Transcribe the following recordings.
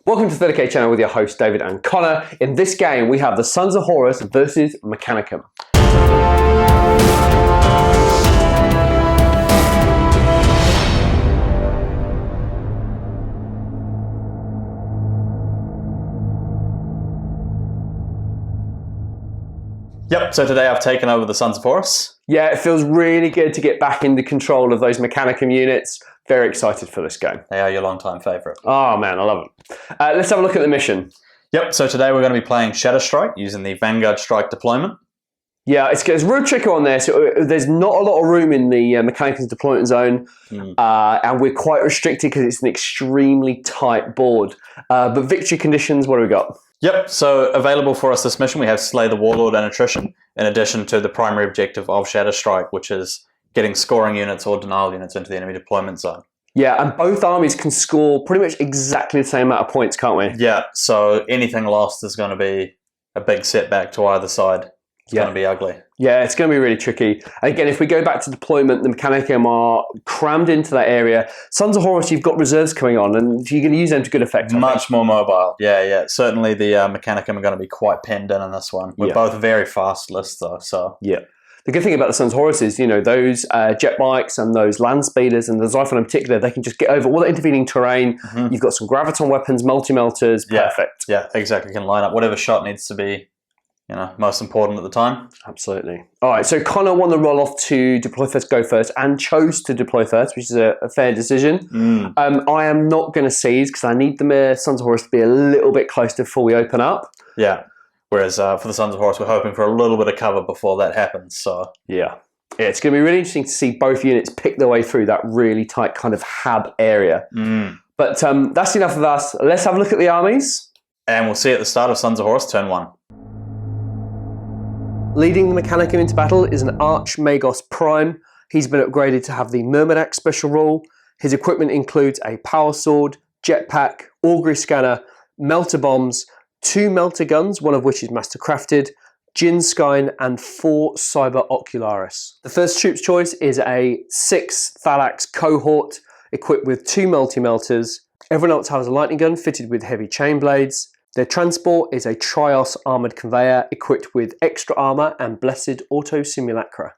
Welcome to 30K channel with your hosts David and Connor. In this game we have the Sons of Horus versus Mechanicum. Yep, so today I've taken over the Sons of Horus. Yeah, it feels really good to get back into control of those Mechanicum units. Very excited for this game. They are your long-time favourite. Oh man, I love it. Let's have a look at the mission. Yep, so today we're going to be playing Shadow Strike using the Vanguard Strike deployment. Yeah, it's real tricky on there. So there's not a lot of room in the Mechanicum's deployment zone, and we're quite restricted because it's an extremely tight board. But victory conditions, what do we got? Yep, so available for us this mission we have Slay the Warlord and Attrition, in addition to the primary objective of Shadow Strike, which is getting scoring units or denial units into the enemy deployment zone. Yeah, and both armies can score pretty much exactly the same amount of points, can't we? Yeah, so anything lost is going to be a big setback to either side. It's going to be ugly. Yeah, it's going to be really tricky. Again, if we go back to deployment, the Mechanicum are crammed into that area. Sons of Horus, you've got reserves coming on, and you're going to use them to good effect. Much more mobile. Yeah. Certainly the Mechanicum are going to be quite penned in this one. We're both very fast lists, though. So yeah. The good thing about the Sons of Horus is, you know, those jet bikes and those land speeders and the Xiphon in particular, they can just get over all the intervening terrain. You've got some graviton weapons, multi-melters, perfect. Yeah, exactly. You can line up whatever shot needs to be, you know, most important at the time. Absolutely. All right, so Connor won the roll-off to deploy first, go first, and chose to deploy first, which is a fair decision. I am not going to seize because I need the Sons of Horus to be a little bit closer before we open up. Yeah. Whereas for the Sons of Horus, we're hoping for a little bit of cover before that happens. So yeah, it's going to be really interesting to see both units pick their way through that really tight kind of hab area. But that's enough of us. Let's have a look at the armies. And we'll see at the start of Sons of Horus, turn 1. Leading the Mechanicum into battle is an Archmagos Prime. He's been upgraded to have the Myrmidax special role. His equipment includes a power sword, jetpack, augury scanner, melter bombs, 2 melter guns, one of which is master crafted, Jin Skyn, and 4 Cyber Ocularis. The first troop's choice is a 6 Thalax cohort equipped with 2 multi-melters. Everyone else has a lightning gun fitted with heavy chain blades. Their transport is a Trios armoured conveyor equipped with extra armour and blessed auto simulacra.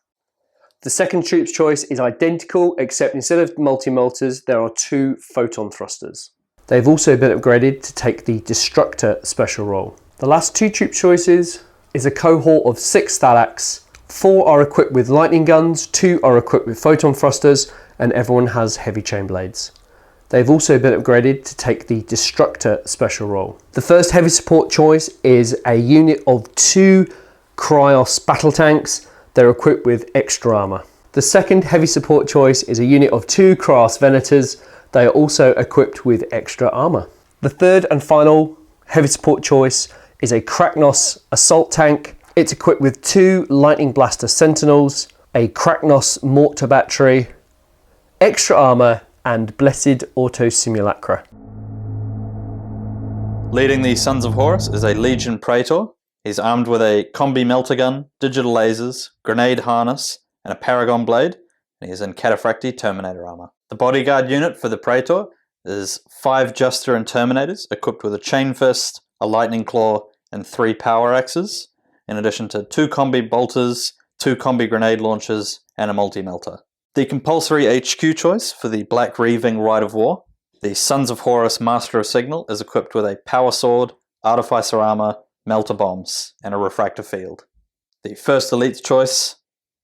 The second troop's choice is identical, except instead of multi-melters, there are 2 photon thrusters. They've also been upgraded to take the Destructor special role. The last 2 troop choices is a cohort of 6 Thalax. 4 are equipped with lightning guns, 2 are equipped with photon thrusters, and everyone has heavy chain blades. They've also been upgraded to take the Destructor special role. The first heavy support choice is a unit of 2 Cryos battle tanks. They're equipped with extra armour. The second heavy support choice is a unit of 2 Cryos Venators. They are also equipped with extra armour. The third and final heavy support choice is a Krachnos assault tank. It's equipped with 2 Lightning Blaster Sentinels, a Krachnos mortar battery, extra armour, and blessed auto simulacra. Leading the Sons of Horus is a Legion Praetor. He's armed with a combi melter gun, digital lasers, grenade harness, and a Paragon blade, and he's in Cataphracti Terminator armour. The bodyguard unit for the Praetor is 5 Juster and Terminators, equipped with a Chain Fist, a Lightning Claw, and 3 Power Axes, in addition to 2 combi bolters, 2 combi grenade launchers, and a multi-melter. The compulsory HQ choice for the Black Reaving Rite of War, the Sons of Horus Master of Signal, is equipped with a Power Sword, Artificer Armor, Melter Bombs, and a Refractor Field. The first Elite's choice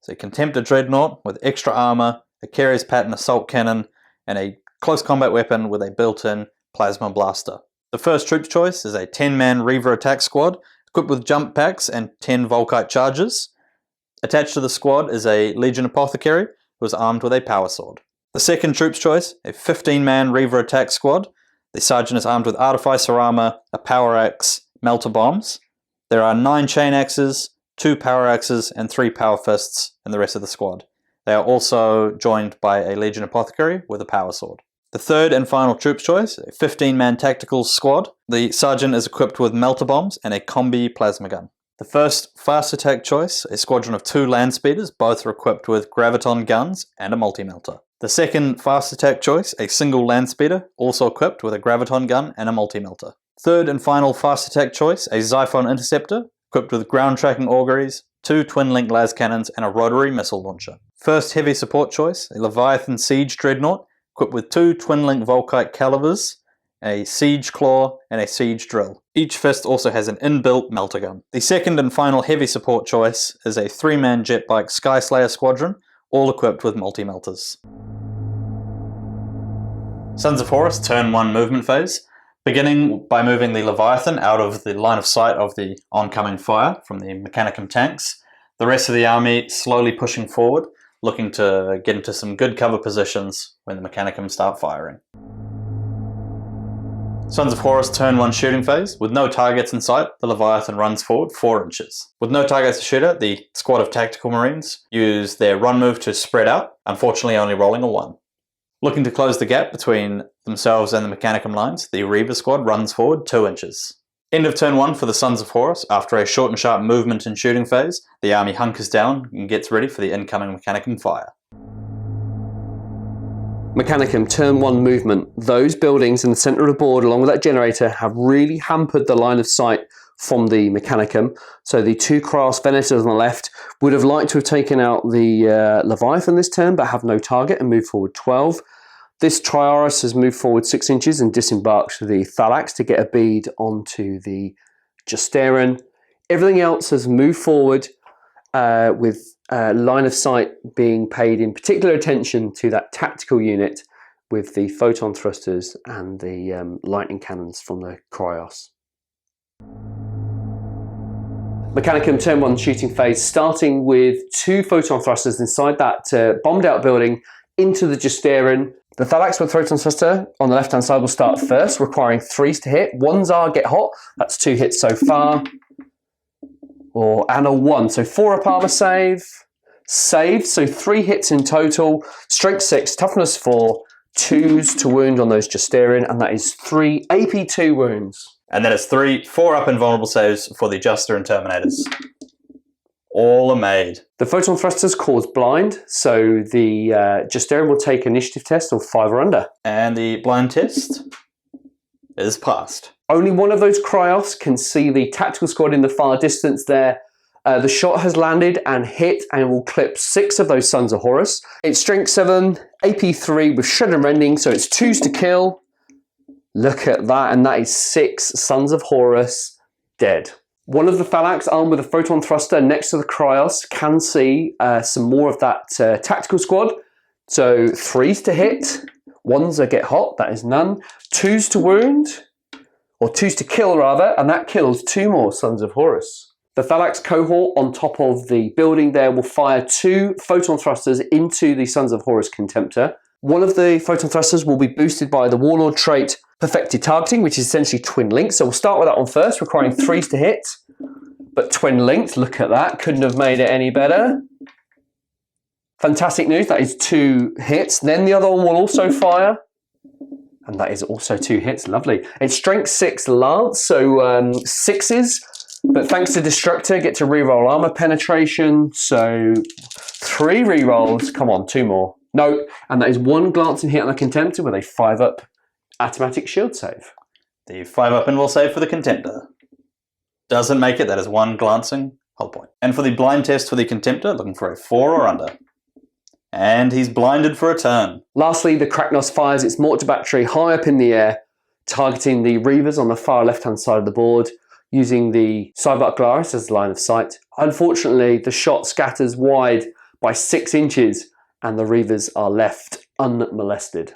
is a Contemptor Dreadnought with extra armor, a Carrier's Pattern Assault Cannon, and a close combat weapon with a built-in Plasma Blaster. The first troop's choice is a 10-man Reaver attack squad, equipped with jump packs and 10 Volkite charges. Attached to the squad is a Legion Apothecary, who is armed with a power sword. The second troop's choice, a 15-man Reaver attack squad. The sergeant is armed with Artificer armor, a power axe, melter bombs. There are 9 chain axes, 2 power axes, and 3 power fists in the rest of the squad. They are also joined by a Legion Apothecary with a power sword. The third and final troop's choice, a 15-man tactical squad. The sergeant is equipped with melter bombs and a combi plasma gun. The first fast attack choice, a squadron of 2 land speeders, both are equipped with graviton guns and a multi-melter. The second fast attack choice, a single land speeder, also equipped with a graviton gun and a multi-melter. Third and final fast attack choice, a Xiphon interceptor, equipped with ground tracking auguries, 2 twin-link las cannons, and a rotary missile launcher. First heavy support choice, a Leviathan siege dreadnought, equipped with 2 twin-link Volkite calibers, a siege claw, and a siege drill. Each fist also has an inbuilt melter gun. The second and final heavy support choice is a 3-man jetbike Skyslayer squadron, all equipped with multi-melters. Sons of Horus turn 1 movement phase, beginning by moving the Leviathan out of the line of sight of the oncoming fire from the Mechanicum tanks. The rest of the army slowly pushing forward, looking to get into some good cover positions when the Mechanicum start firing. Sons of Horus turn 1 shooting phase. With no targets in sight, the Leviathan runs forward 4 inches. With no targets to shoot at, the squad of tactical marines use their run move to spread out, unfortunately only rolling a 1. Looking to close the gap between themselves and the Mechanicum lines, the Reaver squad runs forward 2 inches. End of turn 1 for the Sons of Horus. After a short and sharp movement and shooting phase, the army hunkers down and gets ready for the incoming Mechanicum fire. Mechanicum turn 1 movement. Those buildings in the centre of the board along with that generator have really hampered the line of sight from the Mechanicum. So the 2 Kraus Venators on the left would have liked to have taken out the Leviathan this turn but have no target and moved forward 12. This Triaris has moved forward 6 inches and disembarked the Thalax to get a bead onto the Justerin. Everything else has moved forward with line of sight being paid in particular attention to that tactical unit with the photon thrusters and the lightning cannons from the Cryos. Mechanicum turn 1 shooting phase, starting with 2 photon thrusters inside that bombed out building into the Justerin. The Thalax with photon thruster on the left hand side will start first, requiring 3s to hit. 1s are get hot, that's 2 hits so far. And a 1, so 4 up armor saved, so 3 hits in total, strength 6, toughness 4, 2s to wound on those Justerin, and that is 3 AP2 wounds. And then it's 4 up invulnerable saves for the Juster and Terminators. All are made. The photon thrusters cause blind, so the Justerin will take initiative test of 5 or under. And the blind test is passed. Only one of those Cryos can see the tactical squad in the far distance there. The shot has landed and hit and will clip 6 of those Sons of Horus. It's strength 7, AP3 with shred and rending, so it's 2s to kill. Look at that, and that is 6 Sons of Horus dead. One of the Thalax armed with a photon thruster next to the Cryos can see some more of that tactical squad. So 3s to hit, 1s are get hot, that is none. 2s to wound, or 2s to kill rather, and that kills 2 more Sons of Horus. The Thalax cohort on top of the building there will fire 2 photon thrusters into the Sons of Horus Contemptor. One of the photon thrusters will be boosted by the Warlord trait Perfected Targeting, which is essentially twin linked. So we'll start with that one first, requiring 3s to hit, but twin linked. Look at that, couldn't have made it any better. Fantastic news, that is 2 hits. Then the other one will also fire, and that is also 2 hits, lovely. It's strength 6 lance, so 6s, but thanks to Destructor, get to reroll armor penetration, so 3 rerolls, come on, 2 more. No, and that is 1 glancing hit on the Contemptor with a 5 up automatic shield save. The 5 up invul save for the Contemptor. Doesn't make it, that is 1 glancing hull point. And for the blind test for the Contemptor, looking for a 4 or under. And he's blinded for a turn. Lastly, the Krachnos fires its mortar battery high up in the air, targeting the Reavers on the far left-hand side of the board, using the Cybart Glaris as the line of sight. Unfortunately, the shot scatters wide by 6 inches, and the Reavers are left unmolested.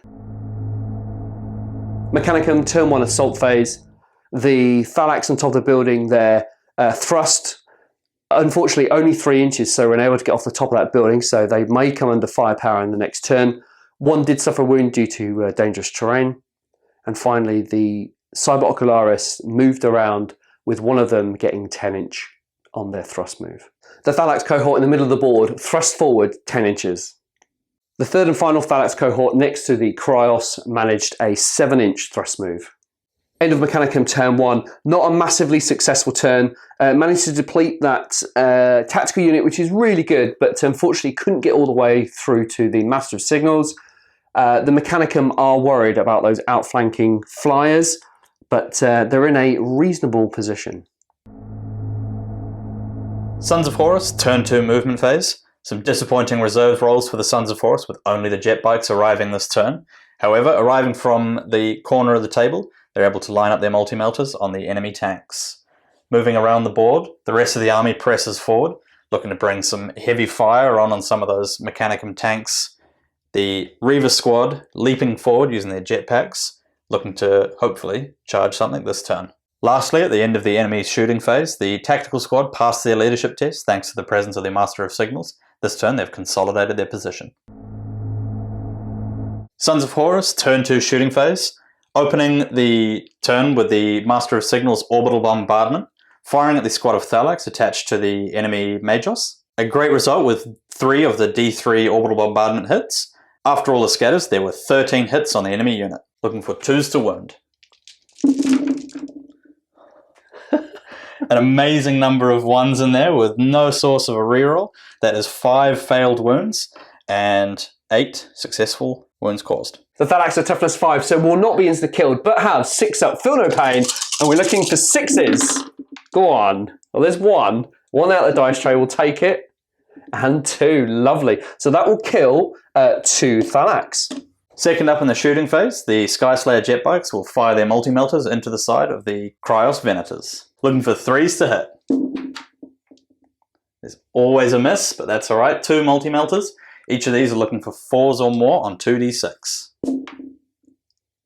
Mechanicum turn 1 assault phase. The Thalax on top of the building there thrust, unfortunately only 3 inches, so we're unable to get off the top of that building, so they may come under firepower in the next turn. 1 did suffer a wound due to dangerous terrain. And finally, the Cybot Ocularis moved around, with one of them getting 10 inch on their thrust move. The Thalax cohort in the middle of the board thrust forward 10 inches. The third and final Thalax cohort next to the Cryos managed a 7 inch thrust move. End of Mechanicum turn 1, not a massively successful turn. Managed to deplete that tactical unit, which is really good, but unfortunately couldn't get all the way through to the Master of Signals. The Mechanicum are worried about those outflanking flyers, but they're in a reasonable position. Sons of Horus, turn 2 movement phase. Some disappointing reserve rolls for the Sons of Horus, with only the jet bikes arriving this turn. However, arriving from the corner of the table, they're able to line up their multi-melters on the enemy tanks. Moving around the board, the rest of the army presses forward, looking to bring some heavy fire on some of those Mechanicum tanks. The Reaver squad leaping forward using their jetpacks, looking to hopefully charge something this turn. Lastly, at the end of the enemy's shooting phase, the tactical squad passed their leadership test thanks to the presence of their Master of Signals. This turn they've consolidated their position. Sons of Horus, turn 2 shooting phase. Opening the turn with the Master of Signals orbital bombardment, firing at the squad of Thalax attached to the enemy Magos. A great result with 3 of the D3 orbital bombardment hits. After all the scatters, there were 13 hits on the enemy unit, looking for 2s to wound. An amazing number of 1s in there with no source of a reroll. That is 5 failed wounds and 8 successful wounds caused. The Thalax are toughness 5, so will not be insta-killed, but have 6 up, feel no pain, and we're looking for 6s. Go on. Well, there's 1. 1 out of the dice tray, will take it. And 2, lovely. So that will kill 2 Thalax. Second up in the shooting phase, the Skyslayer jet bikes will fire their multi-melters into the side of the Cryos Venators. Looking for 3s to hit. There's always a miss, but that's alright. 2 multi-melters. Each of these are looking for 4s or more on 2d6.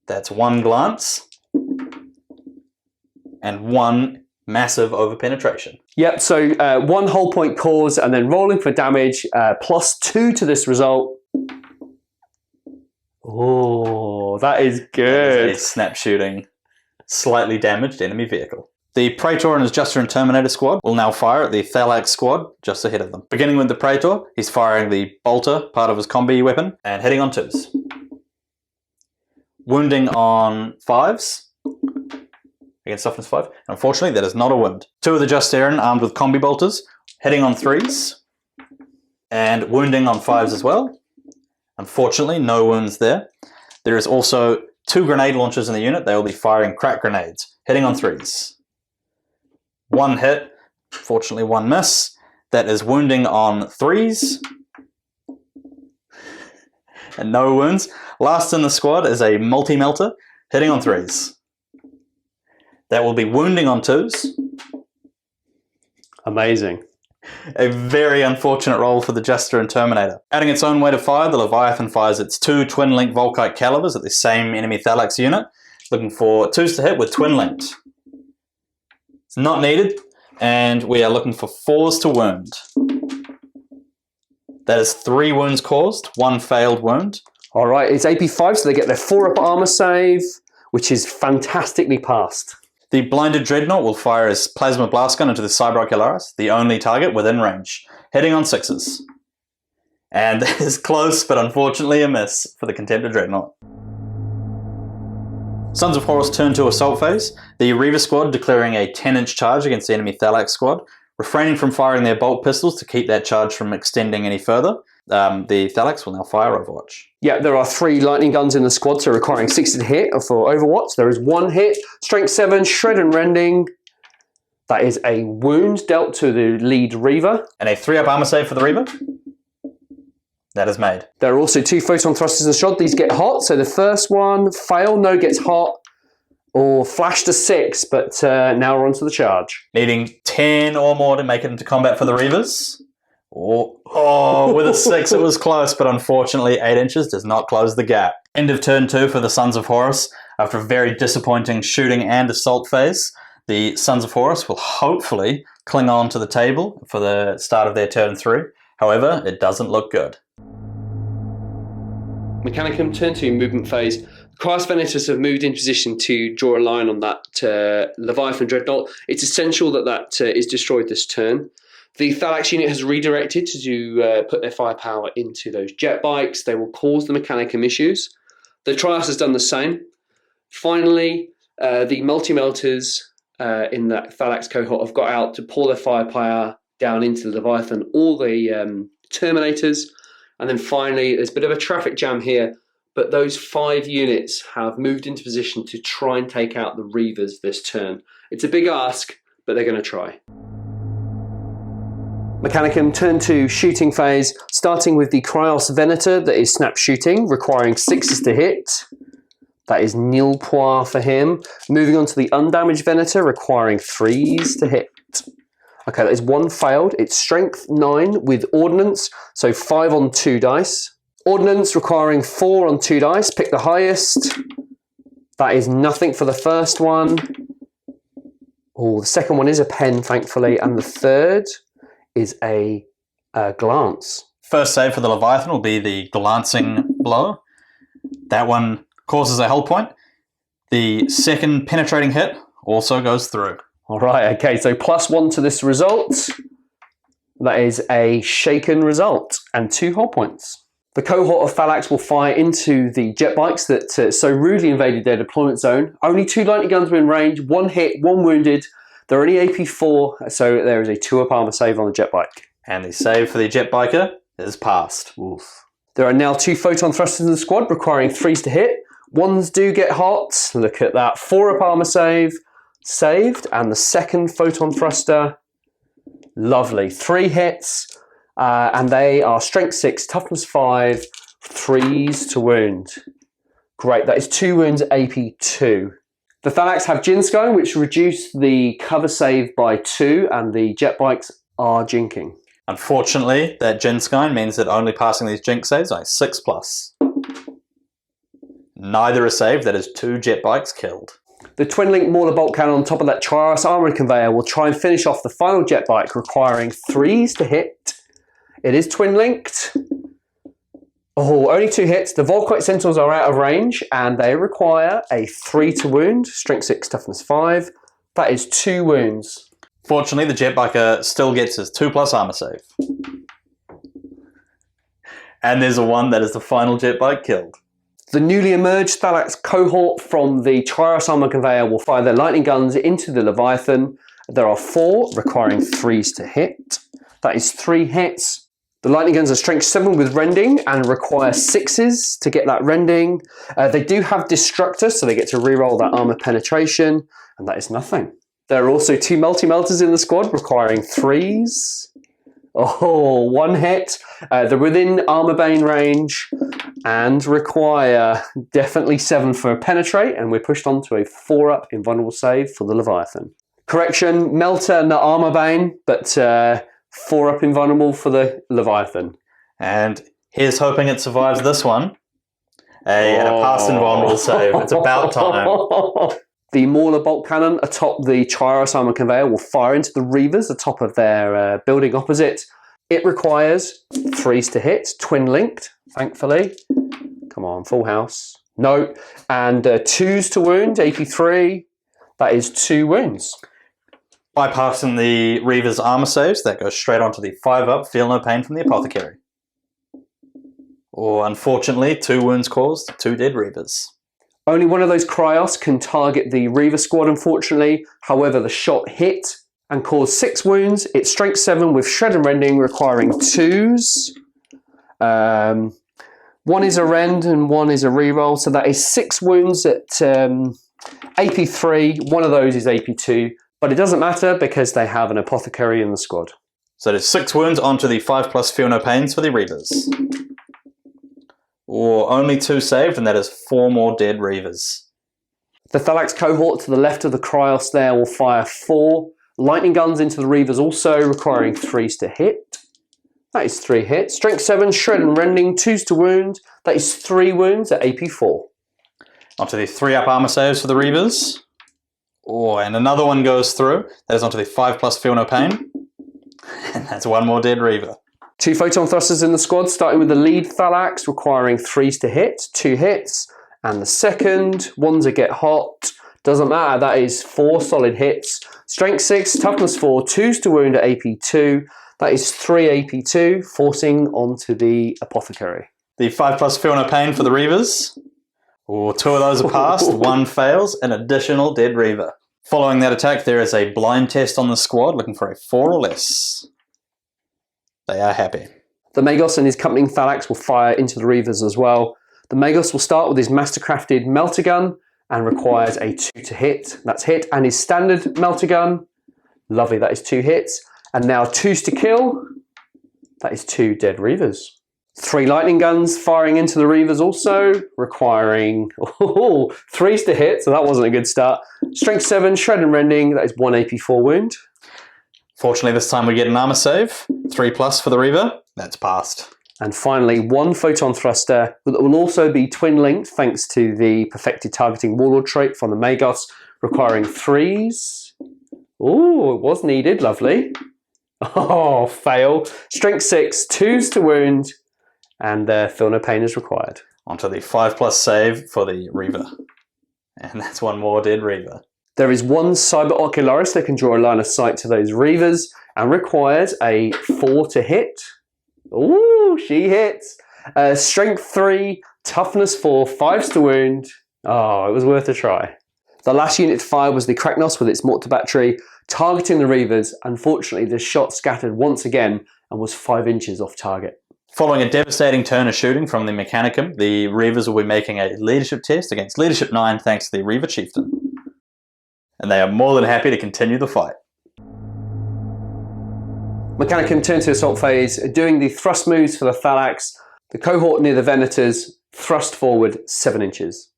That's 1 glance. And 1 massive over-penetration. Yep, so 1 hull point cause and then rolling for damage, plus 2 to this result. Oh, that is good. That is a snap shooting, slightly damaged enemy vehicle. The Praetor and his Juster and Terminator squad will now fire at the Thalax squad just ahead of them. Beginning with the Praetor, he's firing the bolter, part of his combi weapon, and hitting on 2s. Wounding on 5s. Against toughness 5. Unfortunately, that is not a wound. 2 of the Justeran armed with combi bolters, hitting on 3s. And wounding on 5s as well. Unfortunately, no wounds there. There is also 2 grenade launchers in the unit. They will be firing crack grenades, hitting on 3s. 1 hit, fortunately 1 miss. That is wounding on 3s. And no wounds. Last in the squad is a multi-melter, hitting on 3s. That will be wounding on 2s. Amazing. A very unfortunate roll for the Juster and Terminator. Adding its own weight of fire, the Leviathan fires its 2 twin-link Volkite calibers at the same enemy Thalax unit, looking for 2s to hit with twin-linked. It's not needed, and we are looking for 4s to wound. That is 3 wounds caused, 1 failed wound. All right, it's AP5, so they get their 4-up armor save, which is fantastically passed. The Blinded Dreadnought will fire his Plasma Blast Gun into the Cyber Ocularis, the only target within range, hitting on 6s. And that is close, but unfortunately a miss for the Contemptor Dreadnought. Sons of Horus turn to assault phase, the Reaver squad declaring a 10-inch charge against the enemy Thalax squad, refraining from firing their bolt pistols to keep that charge from extending any further. The Thalax will now fire Overwatch. Yeah, there are 3 lightning guns in the squad, so requiring 60 to hit for Overwatch. There is 1 hit, strength 7, shred and rending. That is a wound dealt to the lead Reaver. And a 3-up armor save for the Reaver. That is made. There are also 2 photon thrusters in the shot. These get hot, so the first one, fail, no gets hot, or flash to 6, but now we're on to the charge. Needing 10 or more to make it into combat for the Reavers. Oh, with a 6 it was close, but unfortunately 8 inches does not close the gap. End of turn 2 for the Sons of Horus. After a very disappointing shooting and assault phase, the Sons of Horus will hopefully cling on to the table for the start of their turn 3. However, it doesn't look good. Mechanicum turn 2 movement phase. Cryos Venators have moved in position to draw a line on that Leviathan Dreadnought. It's essential that is destroyed this turn. The Thalax unit has redirected to put their firepower into those jet bikes. They will cause the Mechanicum issues. The Trios has done the same. Finally, the multi-melters in that Thalax cohort have got out to pour their firepower down into the Leviathan, all the Terminators. And then finally, there's a bit of a traffic jam here, but those 5 units have moved into position to try and take out the Reavers this turn. It's a big ask, but they're going to try. Mechanicum, turn 2, shooting phase, starting with the Cryos Venator that is snap shooting, requiring 6s to hit. That is nil points for him. Moving on to the undamaged Venator, requiring 3s to hit. Okay, that is 1 failed. It's strength 9 with ordnance, so 5 on 2 dice. Ordnance requiring 4 on 2 dice. Pick the highest. That is nothing for the first one. Oh, the second one is a pen, thankfully, and the third is a glance. First save for the Leviathan will be the glancing blow. That one causes a hull point. The second penetrating hit also goes through. All right, okay, so +1 to this result. That is a shaken result and 2 hull points. The cohort of Thalax will fire into the jet bikes that so rudely invaded their deployment zone. Only 2 lightning guns were in range, 1 hit, 1 wounded. They're only AP4, so there is a 2-up armor save on the jet bike. And the save for the jet biker is passed. Oof. There are now 2 photon thrusters in the squad, requiring 3s to hit. 1s do get hot. Look at that. 4-up armor save, saved. And the second photon thruster, lovely. 3 hits, and they are strength 6, toughness 5, 3s to wound. Great, that is 2 wounds AP2. The Thalax have Jinskine, which reduce the cover save by 2, and the jet bikes are jinking. Unfortunately, that Jinskine means that only passing these jink saves are 6+. Neither are saved, that is 2 jet bikes killed. The twin-link Mauler bolt cannon on top of that Triaris armory conveyor will try and finish off the final jet bike, requiring 3s to hit. It is twin-linked. Oh, only 2 hits. The Volkite Sentinels are out of range, and they require a 3 to wound, strength 6, toughness 5. That is 2 wounds. Fortunately, the jet biker still gets his 2+ armor save. And there's a 1 that is the final jet bike killed. The newly emerged Thalax cohort from the Triaris armor conveyor will fire their lightning guns into the Leviathan. There are 4, requiring 3s to hit. That is 3 hits. The lightning guns are strength 7 with rending and require 6s to get that rending. They do have destructor, so they get to reroll that armor penetration, and that is nothing. There are also 2 multi-melters in the squad, requiring 3s. Oh, 1 hit. They're within armor bane range and require definitely 7 for penetrate, and we're pushed on to a 4-up invulnerable save for the Leviathan. Correction, melter, not armor bane, but 4-up invulnerable for the Leviathan. And here's hoping it survives this one. And a passed invulnerable save. It's about time. The Mauler bolt cannon atop the Triaris armor conveyor will fire into the Reavers atop of their building opposite. It requires 3s to hit, twin-linked, thankfully. Come on, full house. No. And 2s to wound, AP3. That is 2 wounds. Bypassing the Reaver's armor saves, that goes straight onto the 5-up, feel no pain from the Apothecary. Or unfortunately, 2 wounds caused, 2 dead Reavers. Only one of those Cryos can target the Reaver squad, unfortunately. However, the shot hit and caused 6 wounds. It's strength 7 with shred and rending, requiring 2s. 1 is a rend and 1 is a reroll, so that is 6 wounds at AP3. One of those is AP2. But it doesn't matter because they have an Apothecary in the squad. So there's 6 wounds onto the 5+ feel no pains for the Reavers. Or only 2 saved, and that is 4 more dead Reavers. The Thalax cohort to the left of the Cryos there will fire 4 lightning guns into the Reavers also, requiring 3s to hit. That is 3 hits. Strength 7, shred and rending, 2s to wound. That is 3 wounds at AP4. Onto the 3-up armor saves for the Reavers. Oh, and another one goes through. That is onto the 5+ feel no pain. And that's 1 more dead Reaver. 2 photon thrusters in the squad, starting with the lead Thalax, requiring 3s to hit, 2 hits. And the second, 1s a get hot. Doesn't matter, that is 4 solid hits. Strength 6, toughness 4, 2s to wound at AP2. That is 3 AP2, forcing onto the Apothecary. The 5+ feel no pain for the Reavers. Oh, 2 of those are passed, 1 fails, an additional dead Reaver. Following that attack, there is a blind test on the squad looking for a 4 or less. They are happy. The Magos and his accompanying Thalax will fire into the Reavers as well. The Magos will start with his mastercrafted melter gun and requires a 2 to hit. That's hit. And his standard melter gun, lovely, that is 2 hits. And now 2s to kill, that is 2 dead Reavers. 3 lightning guns firing into the Reavers also, requiring 3s to hit, so that wasn't a good start. Strength 7, shred and rending, that is 1 AP4 wound. Fortunately, this time we get an armor save, 3+ for the Reaver. That's passed. And finally, 1 photon thruster that will also be twin linked thanks to the perfected targeting warlord trait from the Magos, requiring 3s. Oh, it was needed, lovely. Oh, fail. Strength 6, 2s to wound, and feel no pain is required. Onto the 5+ save for the Reaver. And that's 1 more dead Reaver. There is 1 Cyber Ocularis that can draw a line of sight to those Reavers and requires a 4 to hit. Ooh, she hits. Strength 3, toughness 4, 5s to wound. Oh, it was worth a try. The last unit to fire was the Kraknos with its mortar battery, targeting the Reavers. Unfortunately, the shot scattered once again and was 5 inches off target. Following a devastating turn of shooting from the Mechanicum, the Reavers will be making a leadership test against Leadership 9 thanks to the Reaver Chieftain. And they are more than happy to continue the fight. Mechanicum turn to assault phase, doing the thrust moves for the Thalax. The cohort near the Venators thrust forward 7 inches.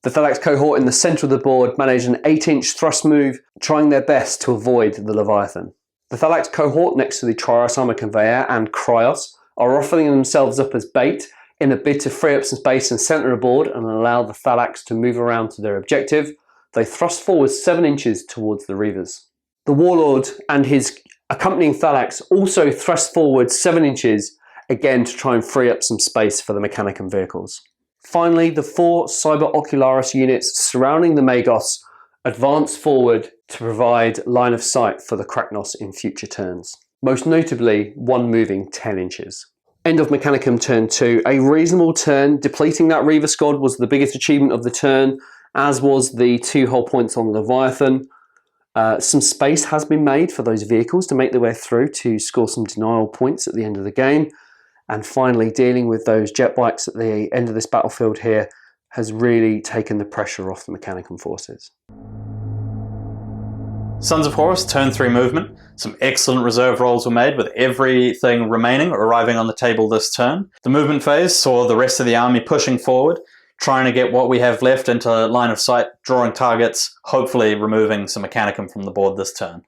The Thalax cohort in the centre of the board manage an 8-inch thrust move, trying their best to avoid the Leviathan. The Thalax cohort next to the Trios Armor Conveyor and Cryos are offering themselves up as bait in a bid to free up some space and centre the board and allow the Thalax to move around to their objective. They thrust forward 7 inches towards the Reavers. The Warlord and his accompanying Thalax also thrust forward 7 inches, again to try and free up some space for the Mechanicum vehicles. Finally, the 4 Cyber Ocularis units surrounding the Magos advance forward to provide line of sight for the Kraknos in future turns. Most notably, 1 moving 10 inches. End of Mechanicum turn 2. A reasonable turn. Depleting that Reaver squad was the biggest achievement of the turn, as was the 2 hull points on the Leviathan. Some space has been made for those vehicles to make their way through to score some denial points at the end of the game. And finally, dealing with those jet bikes at the end of this battlefield here has really taken the pressure off the Mechanicum forces. Sons of Horus turn 3 movement. Some excellent reserve rolls were made with everything remaining arriving on the table this turn. The movement phase saw the rest of the army pushing forward, trying to get what we have left into line of sight, drawing targets, hopefully removing some Mechanicum from the board this turn.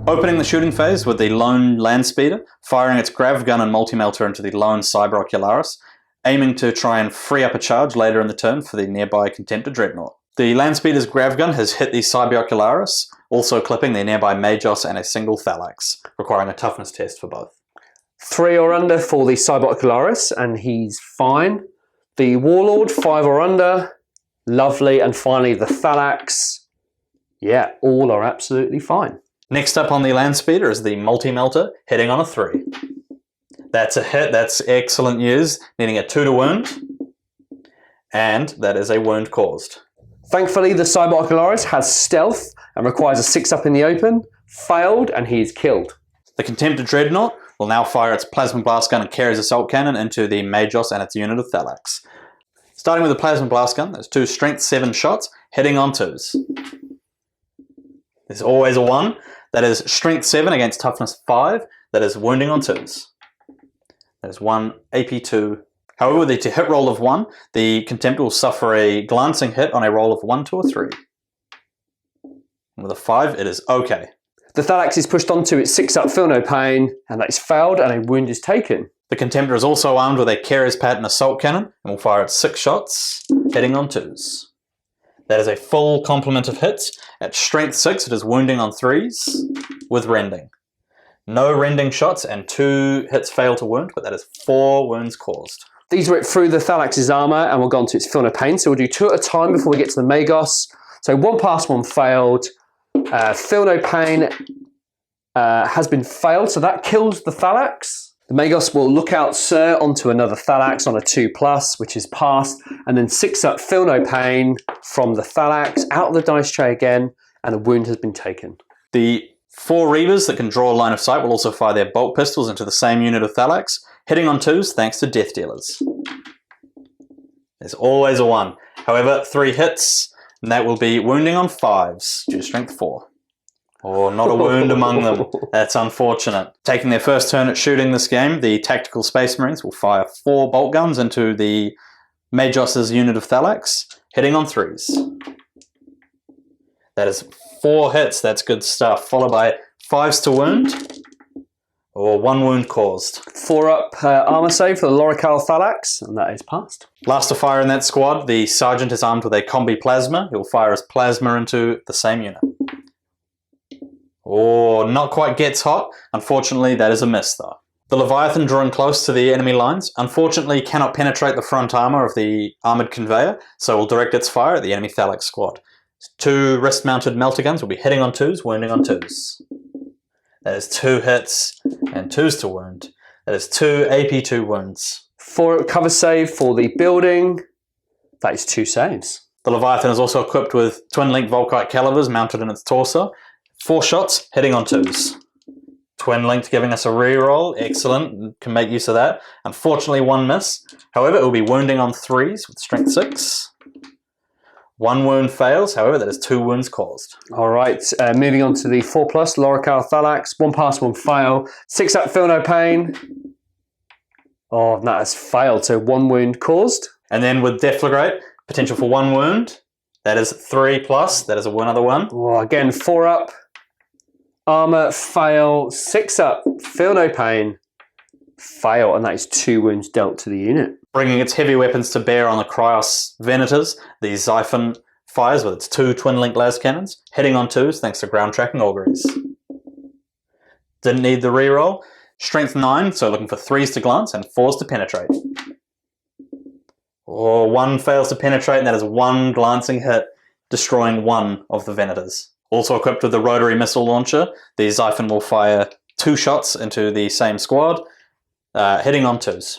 Opening the shooting phase with the lone land speeder, firing its grav gun and multi-melter into the lone Cyber Ocularis, aiming to try and free up a charge later in the turn for the nearby Contemptor Dreadnought. The land speeder's grav gun has hit the Cyber Ocularis, also clipping the nearby Magos and a single Thalax, requiring a toughness test for both. 3 or under for the Cyber Ocularis, and he's fine. The Warlord, 5 or under, lovely. And finally the Thalax, yeah, all are absolutely fine. Next up on the land speeder is the multi-melter, hitting on a 3. That's a hit, that's excellent news, needing a 2 to wound, and that is a wound caused. Thankfully, the Cyber Ocularis has stealth and requires a 6 up in the open, failed, and he is killed. The Contemptor Dreadnought will now fire its Plasma Blast Gun and Carrier's Assault Cannon into the Magos and its unit of Thalax. Starting with the Plasma Blast Gun, there's 2 Strength 7 shots, hitting on 2s. There's always a 1. That is Strength 7 against Toughness 5. That is wounding on 2s. That is 1 AP2. However, with the hit roll of 1, the Contemptor will suffer a glancing hit on a roll of 1, 2, or 3. And with a 5, it is okay. The Thalax is pushed onto its 6 up, feel no pain, and that is failed, and a wound is taken. The Contemptor is also armed with a Carrier's Pattern Assault Cannon and will fire its 6 shots, hitting on 2s. That is a full complement of hits. At Strength 6, it is wounding on 3s with rending. No rending shots and 2 hits fail to wound, but that is 4 wounds caused. These rip through the Thalax's armour and will go on to its feel no pain, so we'll do 2 at a time before we get to the Magos. So 1 passed, 1 failed. Feel no pain has been failed, so that kills the Thalax. The Magos will look out, sir, onto another Thalax on a 2+, which is passed, and then 6 up, feel no pain from the Thalax, out of the dice tray again, and a wound has been taken. The 4 Reavers that can draw a line of sight will also fire their bolt pistols into the same unit of Thalax, hitting on 2s thanks to Death Dealers. There's always a 1. However, 3 hits, and that will be wounding on 5s due to strength 4. Or not a wound among them. That's unfortunate. Taking their first turn at shooting this game, the Tactical Space Marines will fire 4 bolt guns into the Magos' unit of Thalax, hitting on 3s. That is 4 hits, that's good stuff, followed by 5s to wound, or 1 wound caused. 4 up armor save for the Lorical Thalax, and that is passed. Last to fire in that squad, the Sergeant is armed with a Combi Plasma. He'll fire his Plasma into the same unit. Oh, not quite gets hot. Unfortunately, that is a miss though. The Leviathan, drawing close to the enemy lines, unfortunately cannot penetrate the front armor of the armored conveyor, so will direct its fire at the enemy Thalax squad. 2 wrist-mounted melter guns will be hitting on 2s, wounding on 2s. That is 2 hits and 2s to wound. That is 2 AP2 wounds. 4 cover save for the building. That is 2 saves. The Leviathan is also equipped with twin-link Volkite calibers mounted in its torso. 4 shots, hitting on 2s. Twin-linked, giving us a reroll. Excellent, can make use of that. Unfortunately, 1 miss. However, it will be wounding on 3s with strength 6. 1 wound fails, however, that is 2 wounds caused. All right, moving on to the 4+ Lorical Thalax. 1 pass, 1 fail. 6 up, feel no pain. Oh, that has failed, so 1 wound caused. And then with Deflagrate, potential for 1 wound. That is 3+, that is another 1. Oh, again, 4 up. Armor, fail. 6 up, feel no pain. Fail, and that is 2 wounds dealt to the unit. Bringing its heavy weapons to bear on the Cryos Venators, the Xiphon fires with its 2 twin-link las cannons, hitting on 2s thanks to ground tracking auguries. Didn't need the reroll. Strength 9, so looking for 3s to glance and 4s to penetrate. Or 1 fails to penetrate, and that is 1 glancing hit, destroying 1 of the Venators. Also equipped with the rotary missile launcher, the Xiphon will fire 2 shots into the same squad, hitting on 2s.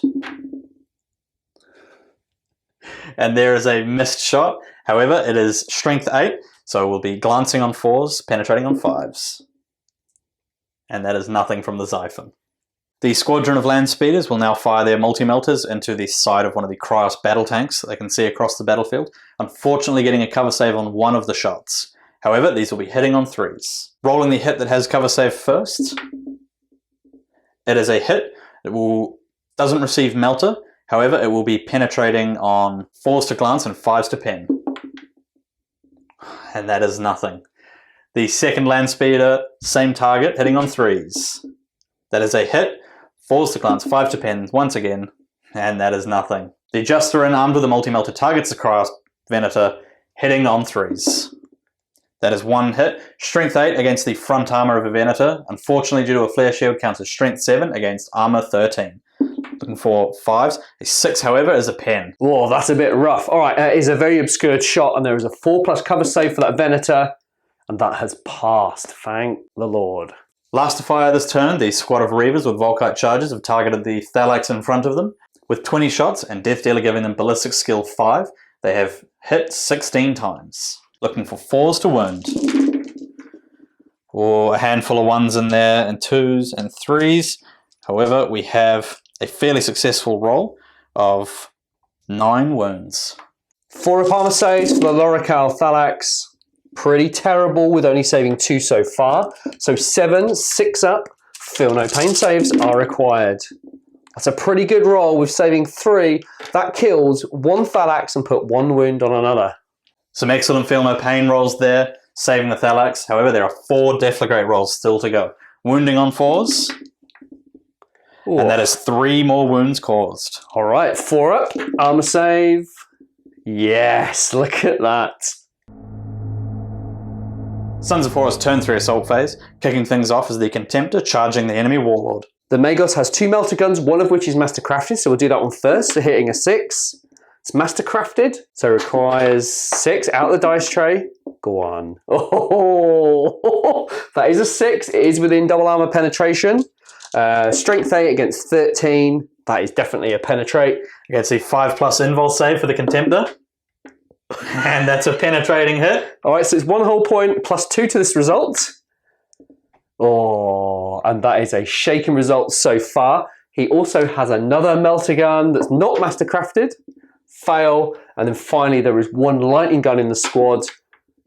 And there is a missed shot. However, it is strength 8, so we'll be glancing on 4s, penetrating on 5s. And that is nothing from the Xiphon. The squadron of land speeders will now fire their multi-melters into the side of one of the Cryos battle tanks that they can see across the battlefield, unfortunately getting a cover save on 1 of the shots. However, these will be hitting on 3s. Rolling the hit that has cover save first. It is a hit. It doesn't receive melter. However, it will be penetrating on 4s to glance and 5s to pen. And that is nothing. The second land speeder, same target, hitting on 3s. That is a hit. 4s to glance, 5 to pen once again. And that is nothing. The Justerin, armed with a multi-melter, targets the Cryos Venator, hitting on 3s. That is 1 hit. Strength 8 against the front armor of a Venator. Unfortunately, due to a flare shield, counts as strength 7 against armor 13. Looking for 5s. A 6, however, is a pen. Whoa, that's a bit rough. All right, it is a very obscured shot, and there is a 4+ cover save for that Venator, and that has passed. Thank the Lord. Last to fire this turn, the squad of Reavers with Volkite charges have targeted the Thalax in front of them. With 20 shots and Death Dealer giving them ballistic skill 5, they have hit 16 times. Looking for 4s to wound. Or a handful of 1s in there, and 2s and 3s. However, we have a fairly successful roll of 9 wounds. 4 armor saves for the Lorical Thalax. Pretty terrible with only saving 2 so far. So 7, 6 up, feel no pain saves are required. That's a pretty good roll with saving 3. That kills 1 Thalax and put 1 wound on another. Some excellent feel no pain rolls there, saving the Thalax. However, there are 4 Deflagrate rolls still to go. Wounding on 4s. Ooh. And that is 3 more wounds caused. All right, 4 up, armor save. Yes, look at that. Sons of Horus turn 3 assault phase, kicking things off as the Contemptor charging the enemy Warlord. The Magos has 2 melter guns, one of which is master crafted, so we'll do that one first. So hitting a 6. It's master crafted, so requires 6 out of the dice tray. Go on. Oh, that is a 6. It is within double armor penetration. Strength 8 against 13. That is definitely a penetrate. Against the 5+ invul save for the Contemptor. And that's a penetrating hit. All right, so it's 1 whole point plus 2 to this result. Oh, and that is a shaken result so far. He also has another melter gun that's not master crafted. Fail. And then finally there is one lightning gun in the squad,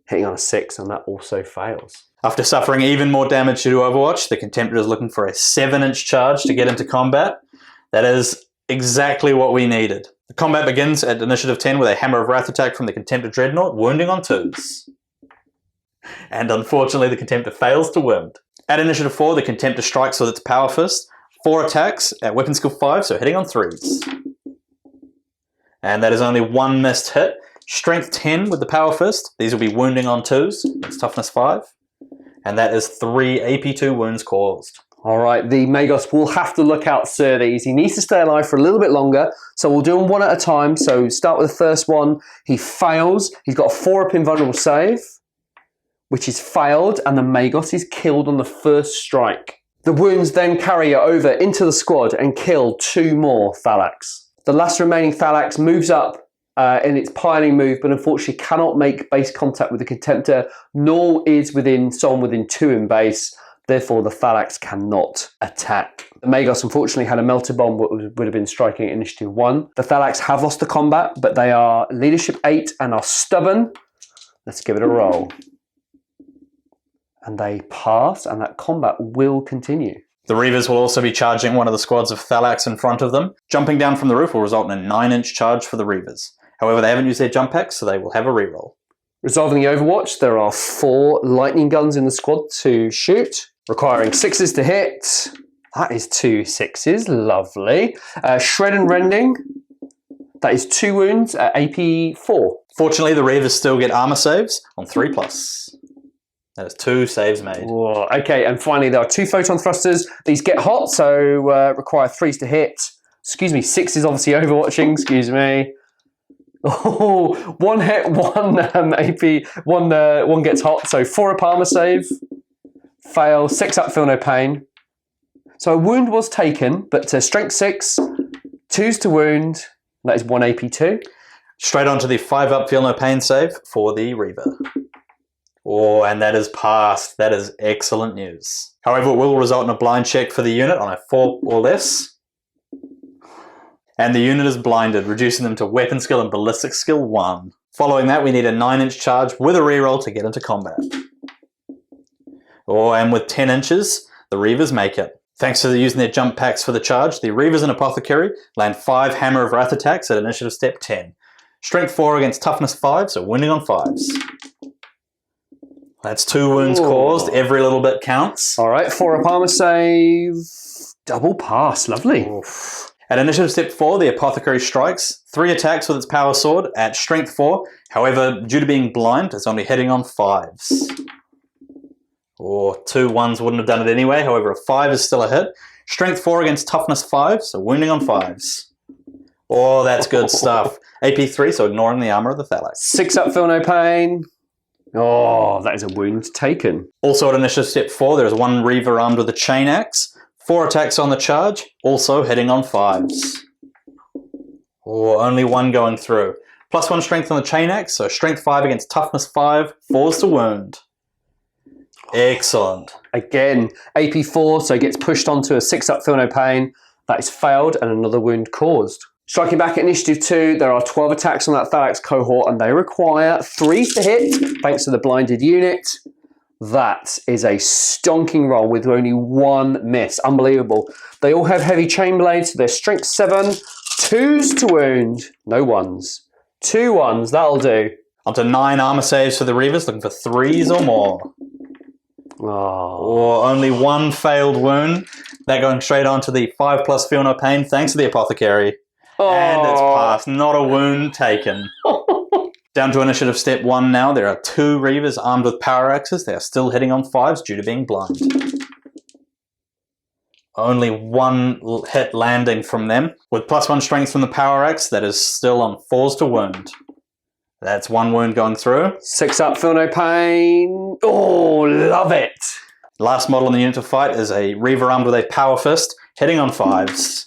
hitting on a 6, and that also fails. After suffering even more damage due to Overwatch, the Contemptor is looking for a 7-inch charge to get into combat. That is exactly what we needed. The combat begins at Initiative 10 with a Hammer of Wrath attack from the Contemptor Dreadnought, wounding on 2s. And unfortunately, the Contemptor fails to wound. At Initiative 4, the Contemptor strikes with its Power Fist, 4 attacks at Weapon Skill 5, so hitting on 3s. And that is only 1 missed hit. Strength 10 with the Power Fist. These will be wounding on 2s. It's Toughness 5. And that is 3 AP2 wounds caused. All right, the Magos will have to look out Sir these. He needs to stay alive for a little bit longer, so we'll do them one at a time. So start with the first one. He fails. He's got a 4-up invulnerable save, which is failed, and the Magos is killed on the first strike. The wounds then carry it over into the squad and kill 2 more Thalax. The last remaining Thalax moves up in its piling move, but unfortunately cannot make base contact with the Contemptor, nor is someone within 2 in base. Therefore, the Thalax cannot attack. The Magos unfortunately had a Melter Bomb, which would have been striking at Initiative 1. The Thalax have lost the combat, but they are Leadership 8 and are stubborn. Let's give it a roll. And they pass, and that combat will continue. The Reavers will also be charging one of the squads of Thalax in front of them. Jumping down from the roof will result in a 9-inch charge for the Reavers. However, they haven't used their jump packs, so they will have a reroll. Resolving the Overwatch, there are 4 lightning guns in the squad to shoot, requiring 6s to hit. That is 2 6s, lovely. Shred and Rending, that is 2 wounds at AP 4. Fortunately, the Reavers still get armor saves on 3+. That is 2 saves made. Whoa. Okay, and finally there are 2 photon thrusters. These get hot, so require 3s to hit. Excuse me, 6 is obviously overwatching, excuse me. Oh, 1 hit, 1 AP, 1 gets hot, so 4-up armor save. Fail, 6-up feel no pain. So a wound was taken, but strength 6, 2s to wound, that is 1 AP2. Straight onto the 5-up feel no pain save for the Reaver. Oh, and that is passed. That is excellent news. However, it will result in a blind check for the unit on a 4 or less. And the unit is blinded, reducing them to Weapon Skill and Ballistic Skill 1. Following that, we need a 9-inch charge with a reroll to get into combat. Oh, and with 10 inches, the Reavers make it. Thanks to using their jump packs for the charge, the Reavers and Apothecary land 5 Hammer of Wrath attacks at Initiative Step 10. Strength 4 against Toughness 5, so wounding on 5s. That's 2 wounds caused. Every little bit counts. All right, 4-up armor save. Double pass. Lovely. Oof. At Initiative Step 4, the Apothecary strikes 3 attacks with its Power Sword at Strength 4. However, due to being blind, it's only hitting on 5s. Or 2 1s wouldn't have done it anyway. However, a 5 is still a hit. Strength 4 against Toughness 5, so wounding on 5s. Oh, that's good stuff. AP 3, so ignoring the armor of the Thalax. 6-up feel no pain. Oh, that is a wound taken. Also at Initiative Step 4, there is 1 Reaver armed with a Chain Axe. 4 attacks on the charge, also hitting on 5s. Oh, only 1 going through. +1 strength on the Chain Axe, so strength 5 against toughness 5, 4s to wound. Excellent. Again, AP 4, so it gets pushed onto a 6-up feel no pain. That is failed and another wound caused. Striking back at Initiative 2, there are 12 attacks on that Thalax cohort and they require 3s to hit, thanks to the blinded unit. That is a stonking roll with only 1 miss. Unbelievable. They all have heavy chain blades, so they're strength 7, 2s to wound, no 1s. 2 1s, that'll do. On to 9 armor saves for the Reavers, looking for 3s or more. Oh. Only 1 failed wound. That going straight on to the 5+ feel no pain, thanks to the Apothecary. Oh. And it's passed, not a wound taken. Down to Initiative Step 1 now. There are 2 Reavers armed with power axes. They are still hitting on 5s due to being blind. Only 1 hit landing from them. With +1 strength from the power axe, that is still on 4s to wound. That's 1 wound going through. 6-up, feel no pain. Oh, love it. Last model in the unit to fight is a Reaver armed with a power fist, hitting on 5s.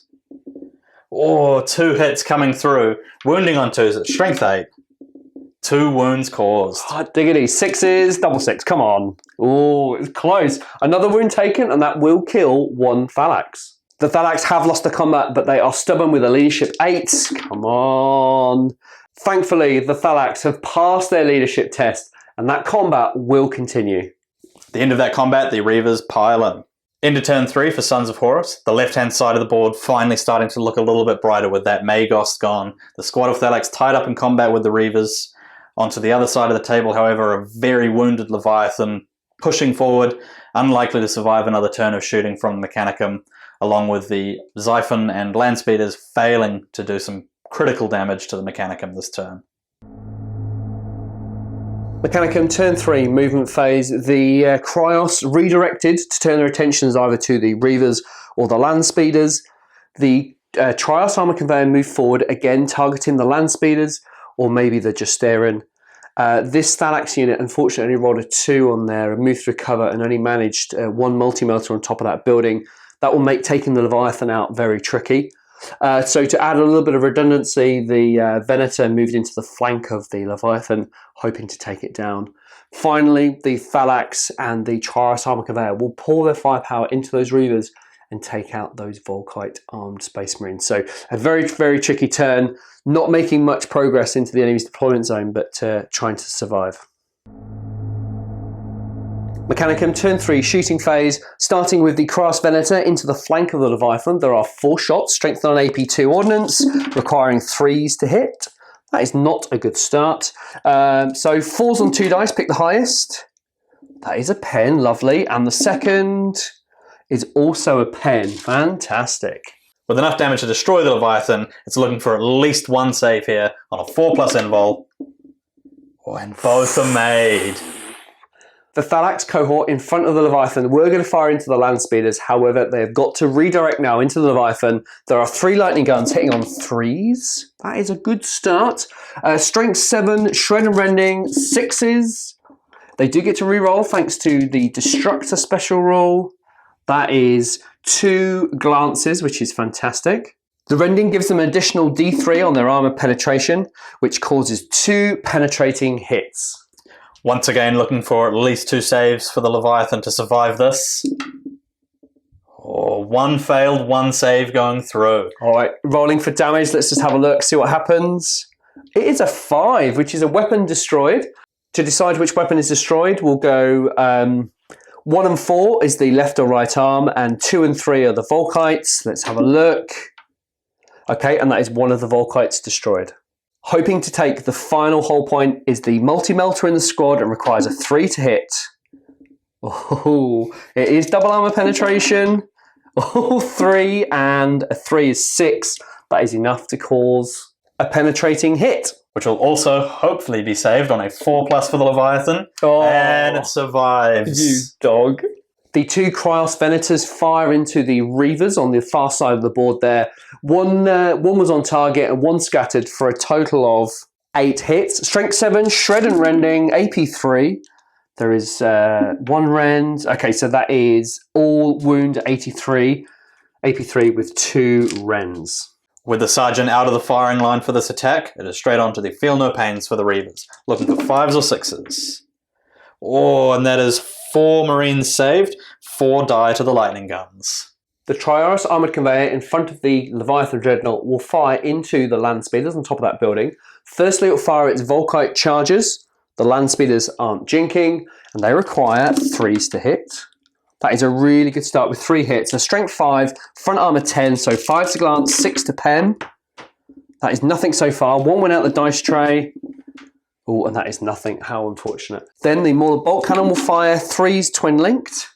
Oh, 2 hits coming through. Wounding on 2s at strength 8. 2 wounds caused. Hot diggity. 6s, double 6. Come on. Oh, it's close. Another wound taken, and that will kill 1 Thalax. The Thalax have lost the combat, but they are stubborn with a leadership 8. Come on. Thankfully, the Thalax have passed their leadership test, and that combat will continue. At the end of that combat, the Reavers pile in. Into turn 3 for Sons of Horus. The left-hand side of the board finally starting to look a little bit brighter with that Magos gone. The squad of Thalax tied up in combat with the Reavers. Onto the other side of the table, however, a very wounded Leviathan pushing forward, unlikely to survive another turn of shooting from Mechanicum, along with the Xiphon and Landspeeders failing to do some critical damage to the Mechanicum this turn. Mechanicum, turn 3, movement phase. The Cryos redirected to turn their attentions either to the Reavers or the Landspeeders. The Trios Armor Conveyor moved forward, again targeting the Landspeeders or maybe the Justerin. This Thalax unit unfortunately rolled a 2 on there and moved through cover and only managed 1 multi-melter on top of that building. That will make taking the Leviathan out very tricky. So to add a little bit of redundancy, the Venator moved into the flank of the Leviathan, hoping to take it down. Finally, the Thalax and the Trios Armor Conveyor will pour their firepower into those Reavers and take out those Volkite armed Space Marines. So a very, very tricky turn, not making much progress into the enemy's deployment zone, but trying to survive. Mechanicum, turn 3, shooting phase, starting with the Cryos Venator into the flank of the Leviathan. There are 4 shots, strength on AP2 ordnance, requiring 3s to hit. That is not a good start. So 4s on 2 dice, pick the highest. That is a pen, lovely. And the second is also a pen, fantastic. With enough damage to destroy the Leviathan, it's looking for at least 1 save here on a 4+ invul. Oh, and both are made. The Thalax cohort in front of the Leviathan were going to fire into the Landspeeders, however, they've got to redirect now into the Leviathan. There are 3 lightning guns hitting on 3s. That is a good start. Strength 7, shred and rending, 6s. They do get to reroll thanks to the Destructor special rule. That is 2 glances, which is fantastic. The rending gives them an additional D3 on their armor penetration, which causes 2 penetrating hits. Once again, looking for at least 2 saves for the Leviathan to survive this. Oh, 1 failed, 1 save going through. All right, rolling for damage. Let's just have a look, see what happens. It is a 5, which is a weapon destroyed. To decide which weapon is destroyed, we'll go 1 and 4 is the left or right arm, and 2 and 3 are the Volkites. Let's have a look. Okay, and that is 1 of the Volkites destroyed. Hoping to take the final hull point is the multi-melter in the squad and requires a 3 to hit. Oh, it is double armor penetration. Oh, 3 and a 3 is 6. That is enough to cause a penetrating hit. Which will also hopefully be saved on a 4+ for the Leviathan. Oh, and it survives. You dog. The 2 Cryos Venators fire into the Reavers on the far side of the board there. One was on target and 1 scattered for a total of 8 hits. Strength 7, shred and rending, AP3. There is 1 rend. Okay, so that is all wound 83. AP3 with 2 rends. With the Sergeant out of the firing line for this attack, it is straight on to the Feel No Pains for the Reavers. Looking for 5s or 6s. Oh, and that is 4 Marines saved, 4 die to the lightning guns. The Trios Armoured Conveyor in front of the Leviathan Dreadnought will fire into the Landspeeders on top of that building. Firstly, it will fire its Volkite charges. The Landspeeders aren't jinking, and they require 3s to hit. That is a really good start with 3 hits. A strength 5, front armor 10, so 5 to glance, 6 to pen. That is nothing so far. 1 went out the dice tray. Oh, and that is nothing. How unfortunate. Then the Mauler Bolt Cannon will fire 3s twin-linked.